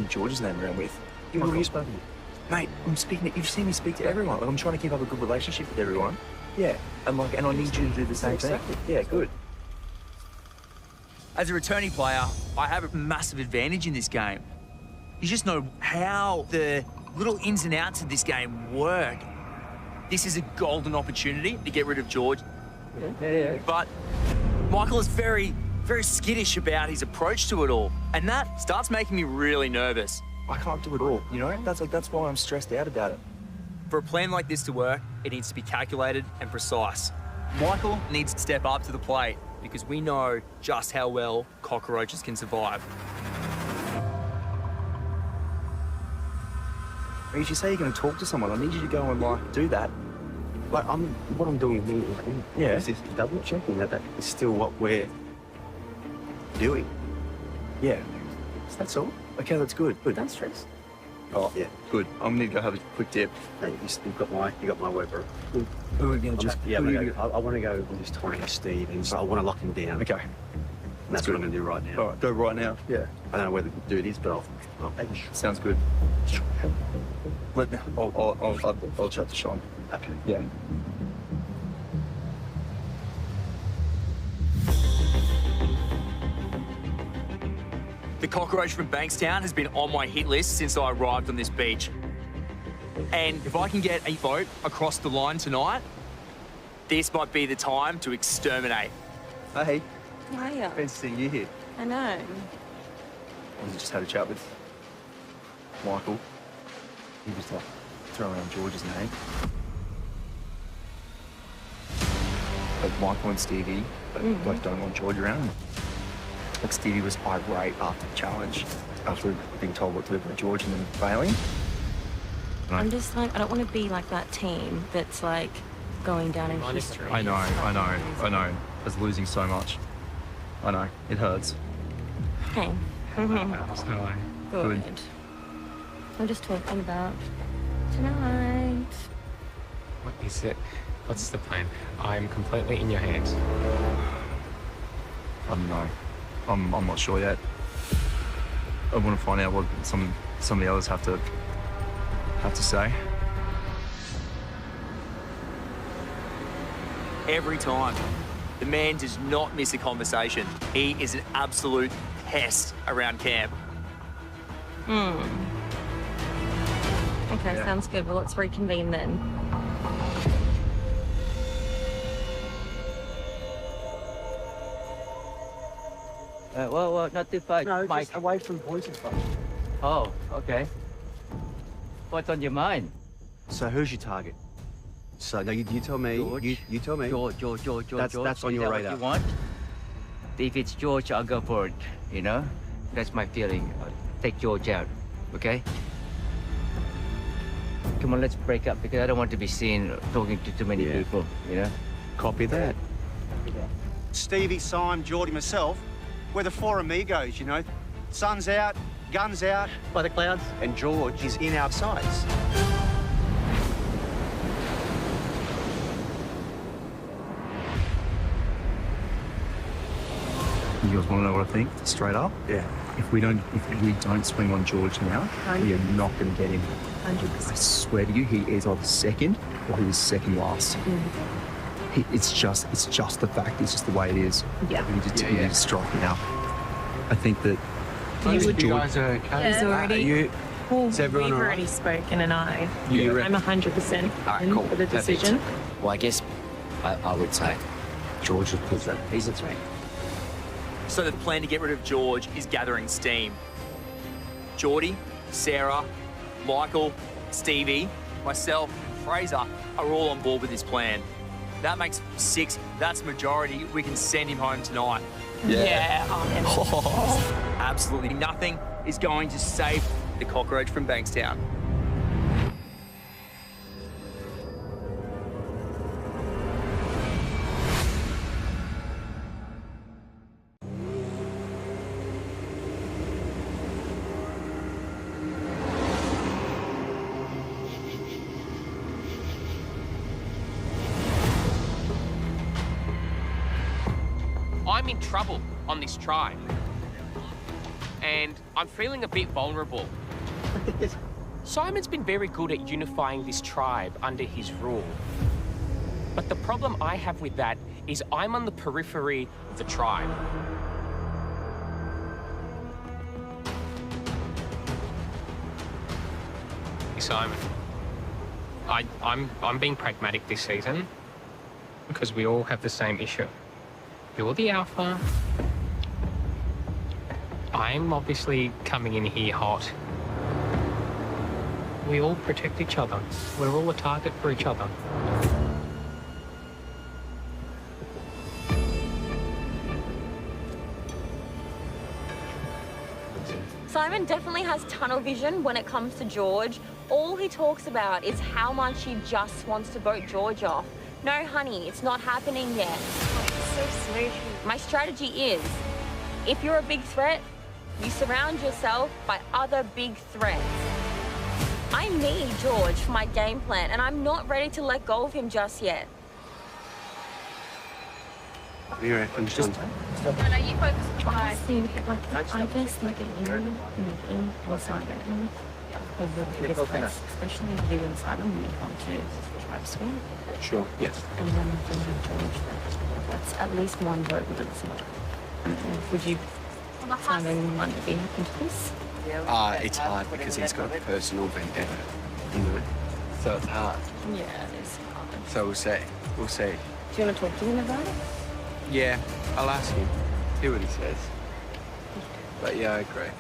George's name around with. Who have you spoken to? Mate, I'm speaking to, you've seen me speak to everyone. Like, I'm trying to keep up a good relationship with everyone. Yeah, and I need you to do the same thing. Yeah, good. As a returning player, I have a massive advantage in this game. You just know how the little ins and outs of this game work. This is a golden opportunity to get rid of George. But Michael is very, very skittish about his approach to it all. And that starts making me really nervous. I can't do it all, you know? That's why I'm stressed out about it. For a plan like this to work, it needs to be calculated and precise. Michael needs to step up to the plate because we know just how well cockroaches can survive. If you say you're going to talk to someone, I need you to go and, do that. What I'm doing here is just double checking that is still what we're doing. Yeah. That's all? Okay, that's good. Good. Don't stress. Oh, yeah, good. I'm going to go have a quick dip. Hey, you got my word, bro. Who are we going to chat? Yeah, I want to go with this Tony and Steve, and so I want to lock him down. Okay. And that's what I'm going to do right now. All right, go right now. Yeah. I don't know where the dude is, but I'll Sounds good. Let me. I'll chat to Sean. Okay. Yeah. The cockroach from Bankstown has been on my hit list since I arrived on this beach. And if I can get a vote across the line tonight, this might be the time to exterminate. Hey. Hiya. Been seeing you here. I know. I just had a chat with Michael. He was throwing around George's name. But Michael and Stevie don't want George around. Like Stevie was irate after the challenge, after being told what to do with George and then failing. I'm just I don't want to be like that team that's going down in history. I know. As losing so much. I know. It hurts. Okay. Good. I'm just talking about tonight. What is it? What's the plan? I'm completely in your hands. I don't know. I'm not sure yet. I want to find out what some of the others have to say. Every time. The man does not miss a conversation. He is an absolute pest around camp. Okay, sounds good. Well, let's reconvene then. Well, not too far. No, Mike. just away from voice and stuff. Oh, okay. What's on your mind? So who's your target? So no, you tell me. George. You tell me. George. That's on your Is that radar. what you want? If it's George, I'll go for it. You know, that's my feeling. I'll take George out. Okay. Come on, let's break up because I don't want to be seen talking to too many people. You know. Copy that. Stevie, Simon, Geordie, myself, we're the four amigos, you know. Sun's out, guns out. By the clouds. And George is in our sights. You guys want to know what I think? Straight up? Yeah. If we don't swing on George now, we are not going to get him. 100%. I swear to you, he is either second or he is second last. It's just the fact. It's just the way it is. Yeah. We need to strike it out. I think that. You guys are okay? He's already. Is everyone we've all right? already spoken, and I'm You reckon? 100% Alright, cool. for the Perfect. decision. Well, I guess I would say George would put that. He's a threat. So the plan to get rid of George is gathering steam. Geordie, Sarah, Michael, Stevie, myself, Fraser are all on board with this plan. That makes 6. That's majority. We can send him home tonight. Absolutely nothing is going to save the cockroach from Bankstown. I'm in trouble on this tribe. And I'm feeling a bit vulnerable. Simon's been very good at unifying this tribe under his rule. But the problem I have with that is I'm on the periphery of the tribe. Simon, I'm being pragmatic this season because we all have the same issue. You're the alpha. I'm obviously coming in here hot. We all protect each other. We're all a target for each other. Simon definitely has tunnel vision when it comes to George. All he talks about is how much he just wants to vote George off. No, honey, it's not happening yet. So sweet. My strategy is, if you're a big threat, you surround yourself by other big threats. I need George for my game plan, and I'm not ready to let go of him just yet. What do you reckon, Sean? No, you focus on I guess like in Simon, especially you and Simon when it comes to tribe swing. Sure, yes. And then George, that's at least one vote within Simon. Would you, Simon, want to be open to this? It's hard because he's got a personal vendetta, you know? So it's hard. Yeah, it is hard. So we'll see. We'll see. Do you want to talk to him about it? Yeah, I'll ask him. See what he says. But yeah, I agree.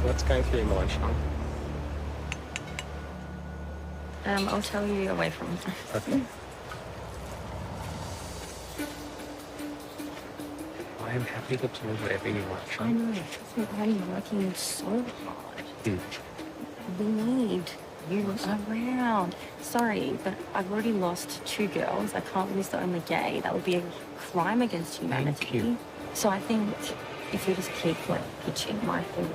What's going through your mind, Sean? I'll tell you away from him. Okay. I am happy to do whatever you want, Sean. I know, trust me, I'm working so hard. We need you around. Sorry, but I've already lost 2 girls. I can't lose the only gay. That would be a crime against humanity. Thank you. So I think if we just keep like pitching my thing.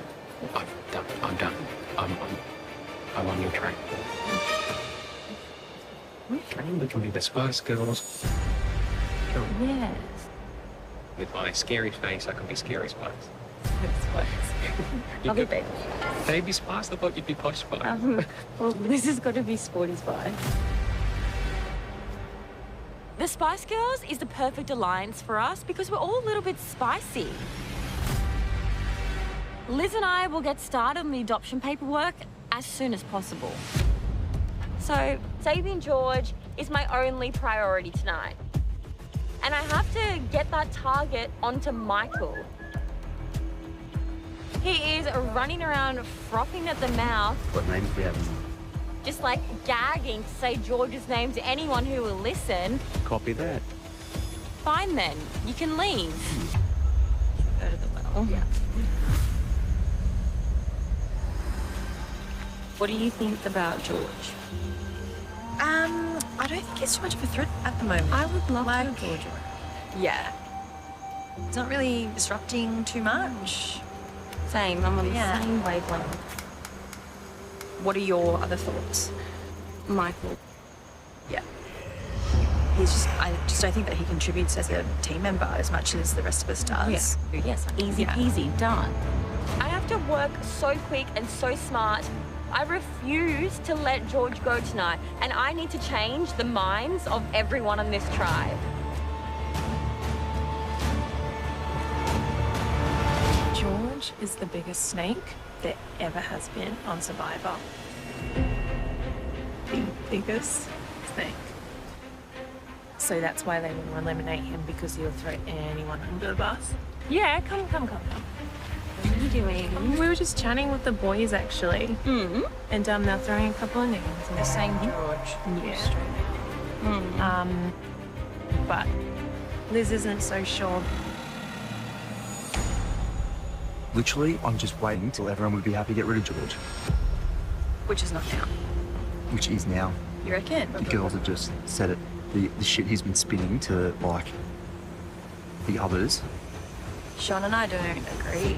I'm done. I'm on your track. Okay, we can be the Spice Girls. Sure. Yes. With my scary face, I can be Scary Spice. I'll be baby. Baby Spice? I thought you'd be Posh Spice. Well, this has got to be Sporty Spice. The Spice Girls is the perfect alliance for us because we're all a little bit spicy. Liz and I will get started on the adoption paperwork as soon as possible. So, saving George is my only priority tonight. And I have to get that target onto Michael. He is running around frothing at the mouth, What names do we have? just like gagging to say George's name to anyone who will listen. Copy that. Fine then, you can leave. Go to the well. Yeah. What do you think about George? I don't think it's too much of a threat at the moment. I would love like, to, Georgia. Yeah. It's not really disrupting too much. Same, I'm on the same wavelength. What are your other thoughts? Michael. Yeah. I just don't think that he contributes as a team member as much as the rest of us does. Yes, easy peasy, done. I have to work so quick and so smart. I refuse to let George go tonight, and I need to change the minds of everyone on this tribe. George is the biggest snake there ever has been on Survivor. The biggest snake. So that's why they want to eliminate him, because he'll throw anyone under the bus. Yeah, come. What are you doing? We were just chatting with the boys, actually. And they're throwing a couple of names. They're saying George. Yeah. But Liz isn't so sure. Literally, I'm just waiting till everyone would be happy to get rid of George. Which is not now. Which is now. You reckon? The girls have just said it. The shit he's been spinning to, like, the others. Sean and I don't agree.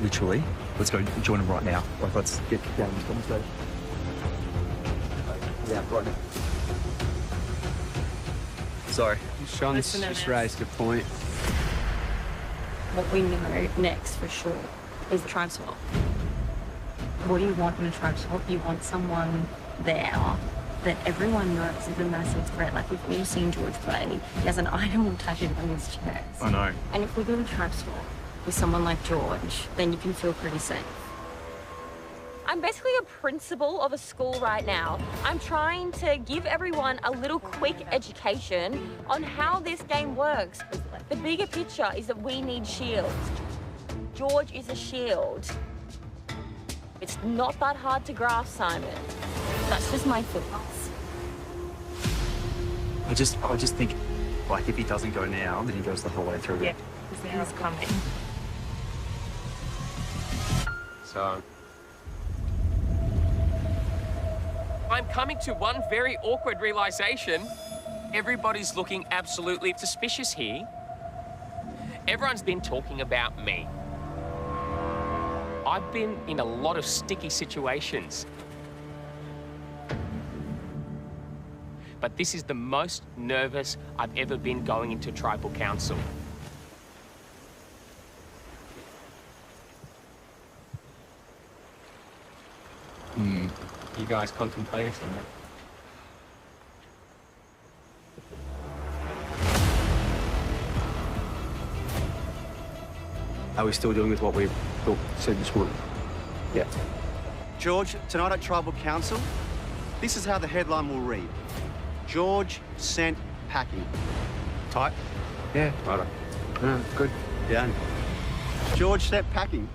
Literally. Let's go join him right now. Like, let's get down this conversation. Yeah, right now. Sorry. Sean's just raised a point. What we know next for sure is the tribe swap. What do you want in a tribe swap? You want someone there that everyone knows is a massive threat. Like, we've all seen George play. He has an idol tattooed on his chest. I know. And if we do a tribe swap with someone like George, then you can feel pretty safe. I'm basically a principal of a school right now. I'm trying to give everyone a little quick education on how this game works. The bigger picture is that we need shields. George is a shield. It's not that hard to grasp, Simon. That's just my thoughts. I just think, like, if he doesn't go now, then he goes the whole way through. Yeah, because he's coming. So... I'm coming to one very awkward realization. Everybody's looking absolutely suspicious here. Everyone's been talking about me. I've been in a lot of sticky situations. But this is the most nervous I've ever been going into tribal council. You guys contemplating something? Are we still dealing with what we said this morning? Yeah. George, tonight at Tribal Council, this is how the headline will read. George sent packing. Tight? Yeah. Right. Good. Yeah. George sent packing.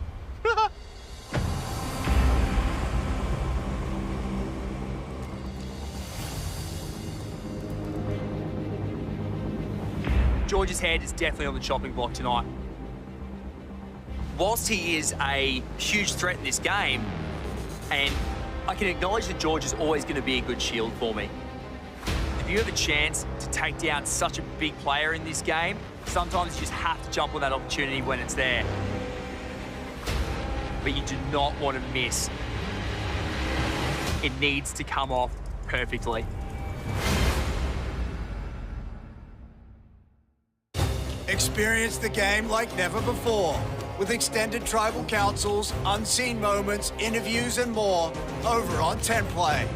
George's head is definitely on the chopping block tonight. Whilst he is a huge threat in this game, and I can acknowledge that George is always going to be a good shield for me. If you have a chance to take down such a big player in this game, sometimes you just have to jump on that opportunity when it's there. But you do not want to miss. It needs to come off perfectly. Experience the game like never before, with extended tribal councils, unseen moments, interviews, and more over on 10Play.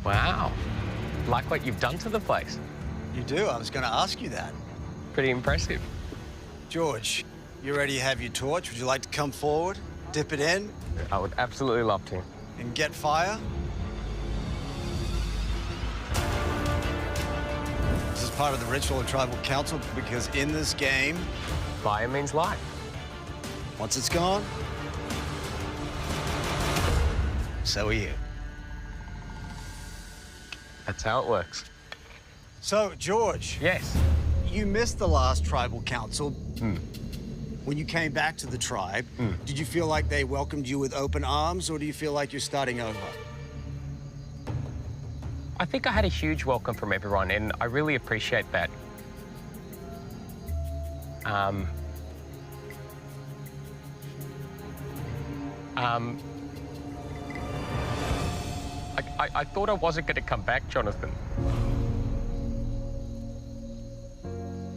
Wow. Like what you've done to the place. You do? I was going to ask you that. Pretty impressive. George, you ready to have your torch? Would you like to come forward, dip it in? I would absolutely love to. And get fire? This is part of the ritual of Tribal Council because in this game, Fire means life. Once it's gone, so are you. That's how it works. So, George. Yes. You missed the last tribal council. When you came back to the tribe, did you feel like they welcomed you with open arms, or do you feel like you're starting over? I think I had a huge welcome from everyone, and I really appreciate that. I thought I wasn't going to come back, Jonathan.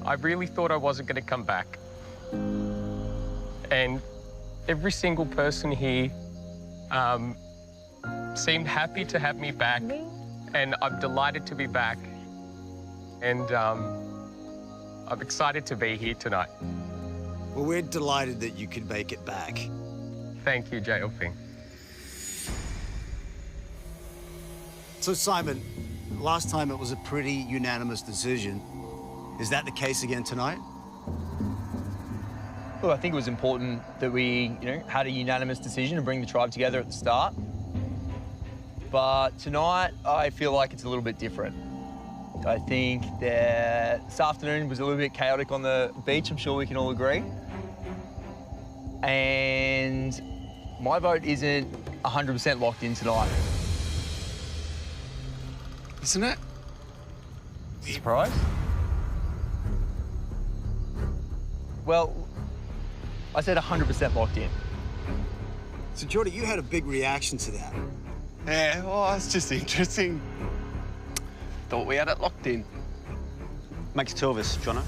I really thought I wasn't going to come back. And every single person here seemed happy to have me back, and I'm delighted to be back. And I'm excited to be here tonight. Well, we're delighted that you could make it back. Thank you, JLP. So, Simon, last time it was a pretty unanimous decision. Is that the case again tonight? Well, I think it was important that we, had a unanimous decision to bring the tribe together at the start. But tonight, I feel like it's a little bit different. I think that this afternoon was a little bit chaotic on the beach, I'm sure we can all agree. And my vote isn't 100% locked in tonight. Isn't it? Surprise? Well, I said 100% locked in. So, Jordy, you had a big reaction to that. Yeah, well, it's just interesting. Thought we had it locked in. Makes two of us, Jono.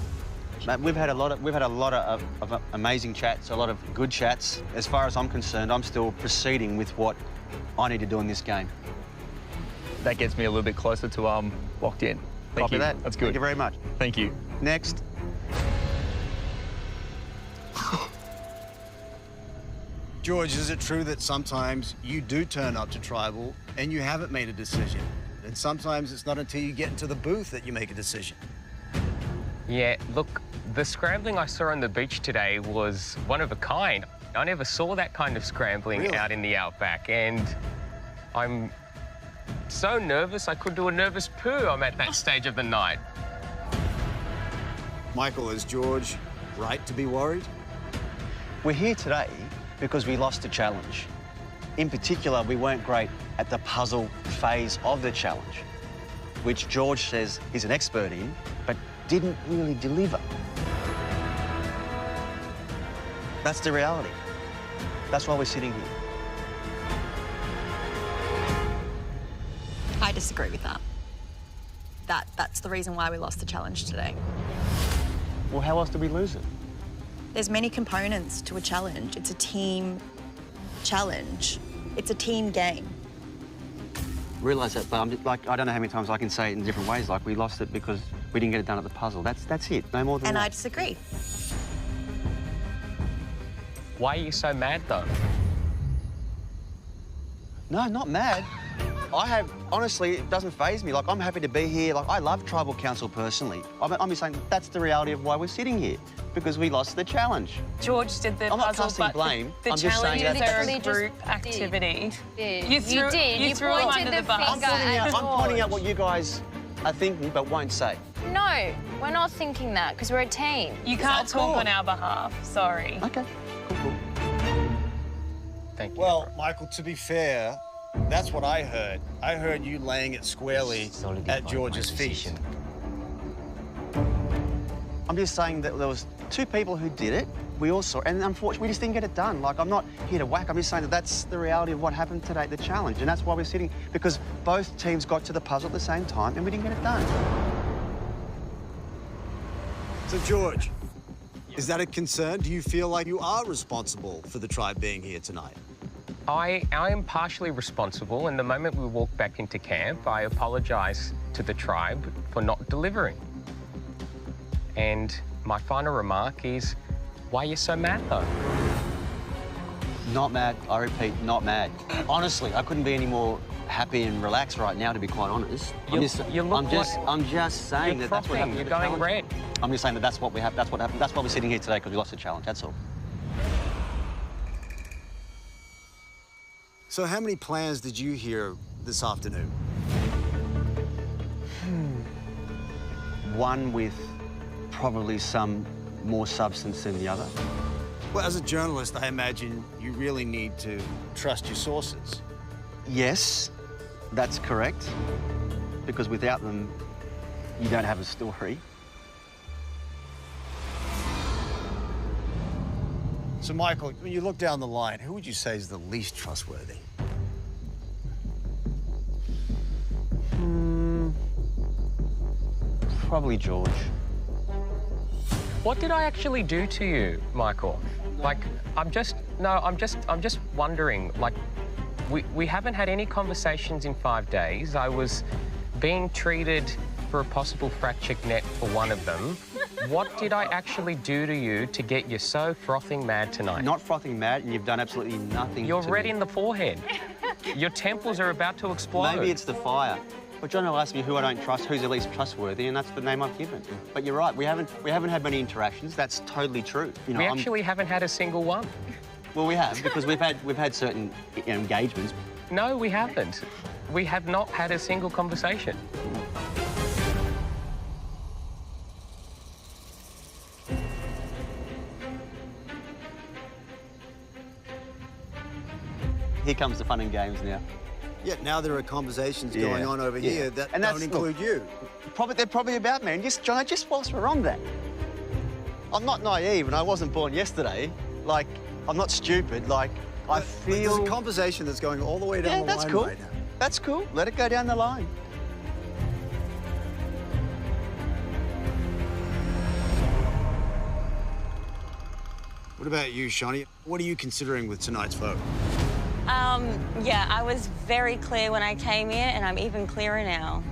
Mate, we've had a lot of amazing chats, a lot of good chats. As far as I'm concerned, I'm still proceeding with what I need to do in this game. That gets me a little bit closer to locked in. Thank Copy you. that. That's good. Thank you very much. Thank you. Next. George, is it true that sometimes you do turn up to tribal and you haven't made a decision? And sometimes it's not until you get into the booth that you make a decision. Yeah, look, the scrambling I saw on the beach today was one of a kind. I never saw that kind of scrambling out in the outback, and I'm so nervous I could do a nervous poo. I'm at that stage of the night. Michael, is George right to be worried? We're here today because we lost a challenge. In particular, we weren't great at the puzzle phase of the challenge, which George says he's an expert in, but didn't really deliver. That's the reality. That's why we're sitting here. I disagree with that. That's the reason why we lost the challenge today. Well, how else did we lose it? There's many components to a challenge. It's a team challenge. It's a team game. Realise that, but I'm just, like, I don't know how many times I can say it in different ways. Like, we lost it because we didn't get it done at the puzzle. That's it. No more than And that. I disagree. Why are you so mad, though? No, not mad. Honestly, it doesn't faze me. Like, I'm happy to be here. Like, I love Tribal Council personally. I'm just saying that's the reality of why we're sitting here, because we lost the challenge. George did the I'm not puzzle, casting but blame. the I'm just saying challenges that are a group activity. You threw You threw him pointed under the the bus. finger I'm pointing out what you guys are thinking, but won't say. No, we're not thinking that because we're a team. You can't talk on our behalf. Sorry. Okay. Cool. Thank you. Well, Michael, to be fair, that's what I heard. I heard you laying it squarely at George's feet. I'm just saying that there was two people who did it. We all saw it, and unfortunately, we just didn't get it done. Like, I'm not here to whack. I'm just saying that that's the reality of what happened today at the challenge, and that's why we're sitting, because both teams got to the puzzle at the same time, and we didn't get it done. So, George, is that a concern? Do you feel like you are responsible for the tribe being here tonight? I am partially responsible, and the moment we walk back into camp, I apologise to the tribe for not delivering. And my final remark is, why are you so mad, though? Not mad. I repeat, not mad. Honestly, I couldn't be any more happy and relaxed right now, to be quite honest. You look I'm just saying you're that's what frothing, happened. you're going red. I'm just saying that's what we have. That's what happened. That's why we're sitting here today, because we lost the challenge. That's all. So how many plans did you hear this afternoon? One with probably some more substance than the other. Well, as a journalist, I imagine you really need to trust your sources. Yes, that's correct. Because without them, you don't have a story. So, Michael, when you look down the line, who would you say is the least trustworthy? Probably George. What did I actually do to you, Michael? Like, I'm just wondering, like, we haven't had any conversations in 5 days. I was being treated for a possible fractured neck for one of them. What did I actually do to you to get you so frothing mad tonight? Not frothing mad, and you've done absolutely nothing You're to red me. in the forehead. Your temples are about to explode. Maybe it's the fire. But John will ask me who I don't trust, who's the least trustworthy, and that's the name I've given. But you're right, we haven't had many interactions. That's totally true. You know, we actually haven't had a single one. Well, we have, because we've had certain engagements. No, we haven't. We have not had a single conversation. Here comes the fun and games now. Yet now there are conversations going on over here that and don't include you. They're probably about me. And just, John, just whilst we're on that, I'm not naive, and I wasn't born yesterday. Like, I'm not stupid. Like, I feel... There's a conversation that's going all the way down the line cool. right now. That's cool. Let it go down the line. What about you, Shani? What are you considering with tonight's vote? Yeah, I was very clear when I came here, and I'm even clearer now.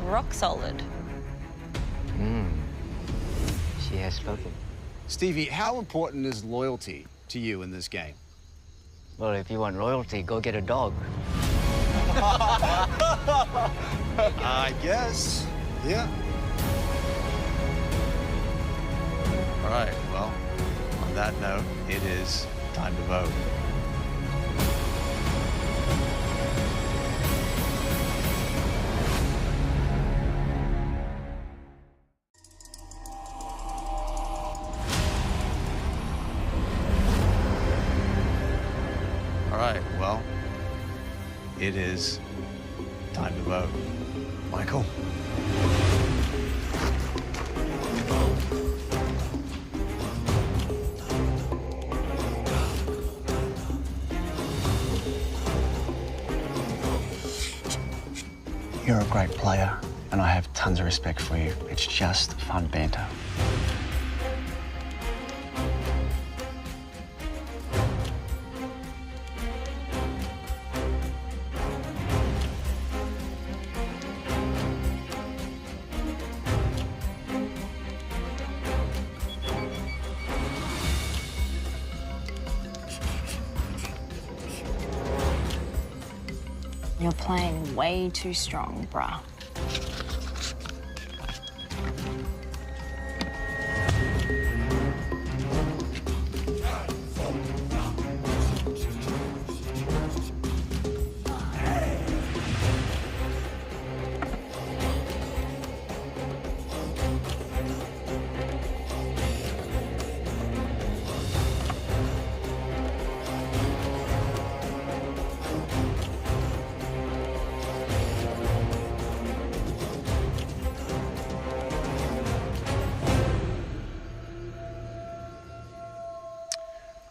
Rock solid. She has spoken. Stevie, how important is loyalty to you in this game? Well, if you want loyalty, go get a dog. I guess, yeah. All right, well, on that note, it is time to vote. All right, well, it is time to vote. Michael? You're a great player, and I have tons of respect for you. It's just fun banter. You're playing way too strong, bruh.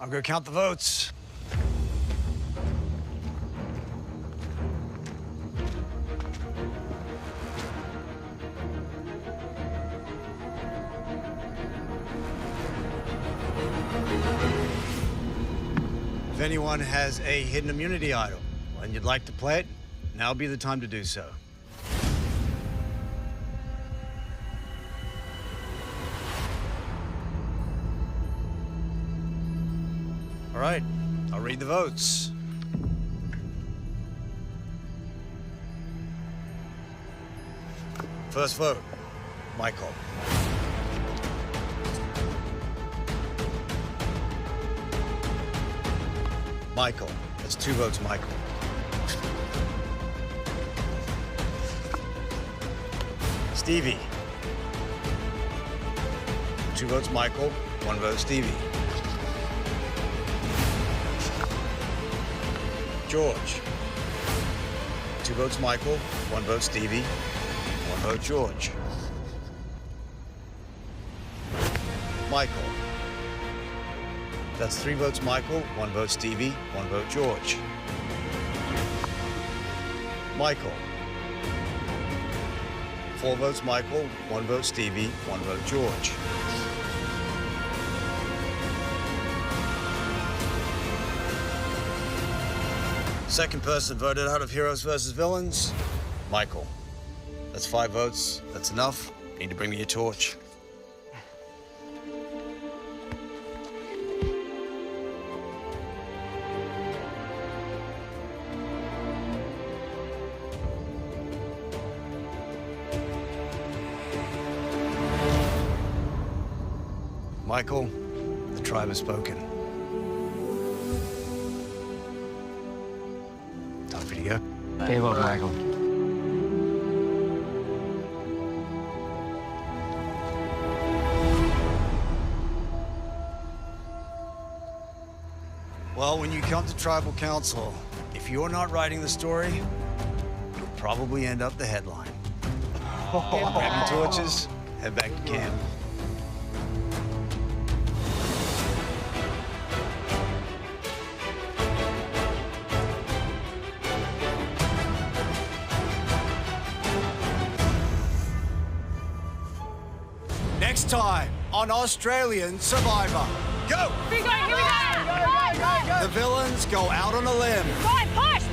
I'll go count the votes. If anyone has a hidden immunity idol and you'd like to play it, now would be the time to do so. All right, I'll read the votes. First vote, Michael. Michael. That's 2 votes, Michael. Stevie. 2 votes, Michael. 1 vote, Stevie. George. 2 votes, Michael. 1 vote, Stevie. 1 vote, George. Michael. That's 3 votes, Michael. 1 vote, Stevie. 1 vote, George. Michael. 4 votes, Michael. 1 vote, Stevie. 1 vote, George. Second person voted out of Heroes versus Villains, Michael. That's 5 votes. That's enough. You need to bring me your torch. Michael, the tribe has spoken. Time for you to go. Give up, Michael. Well, when you come to tribal council, if you're not writing the story, you'll probably end up the headline. Grab your torches, head back to camp. Next time on Australian Survivor. Go! Here we go! The villains go out on a limb. Right, push!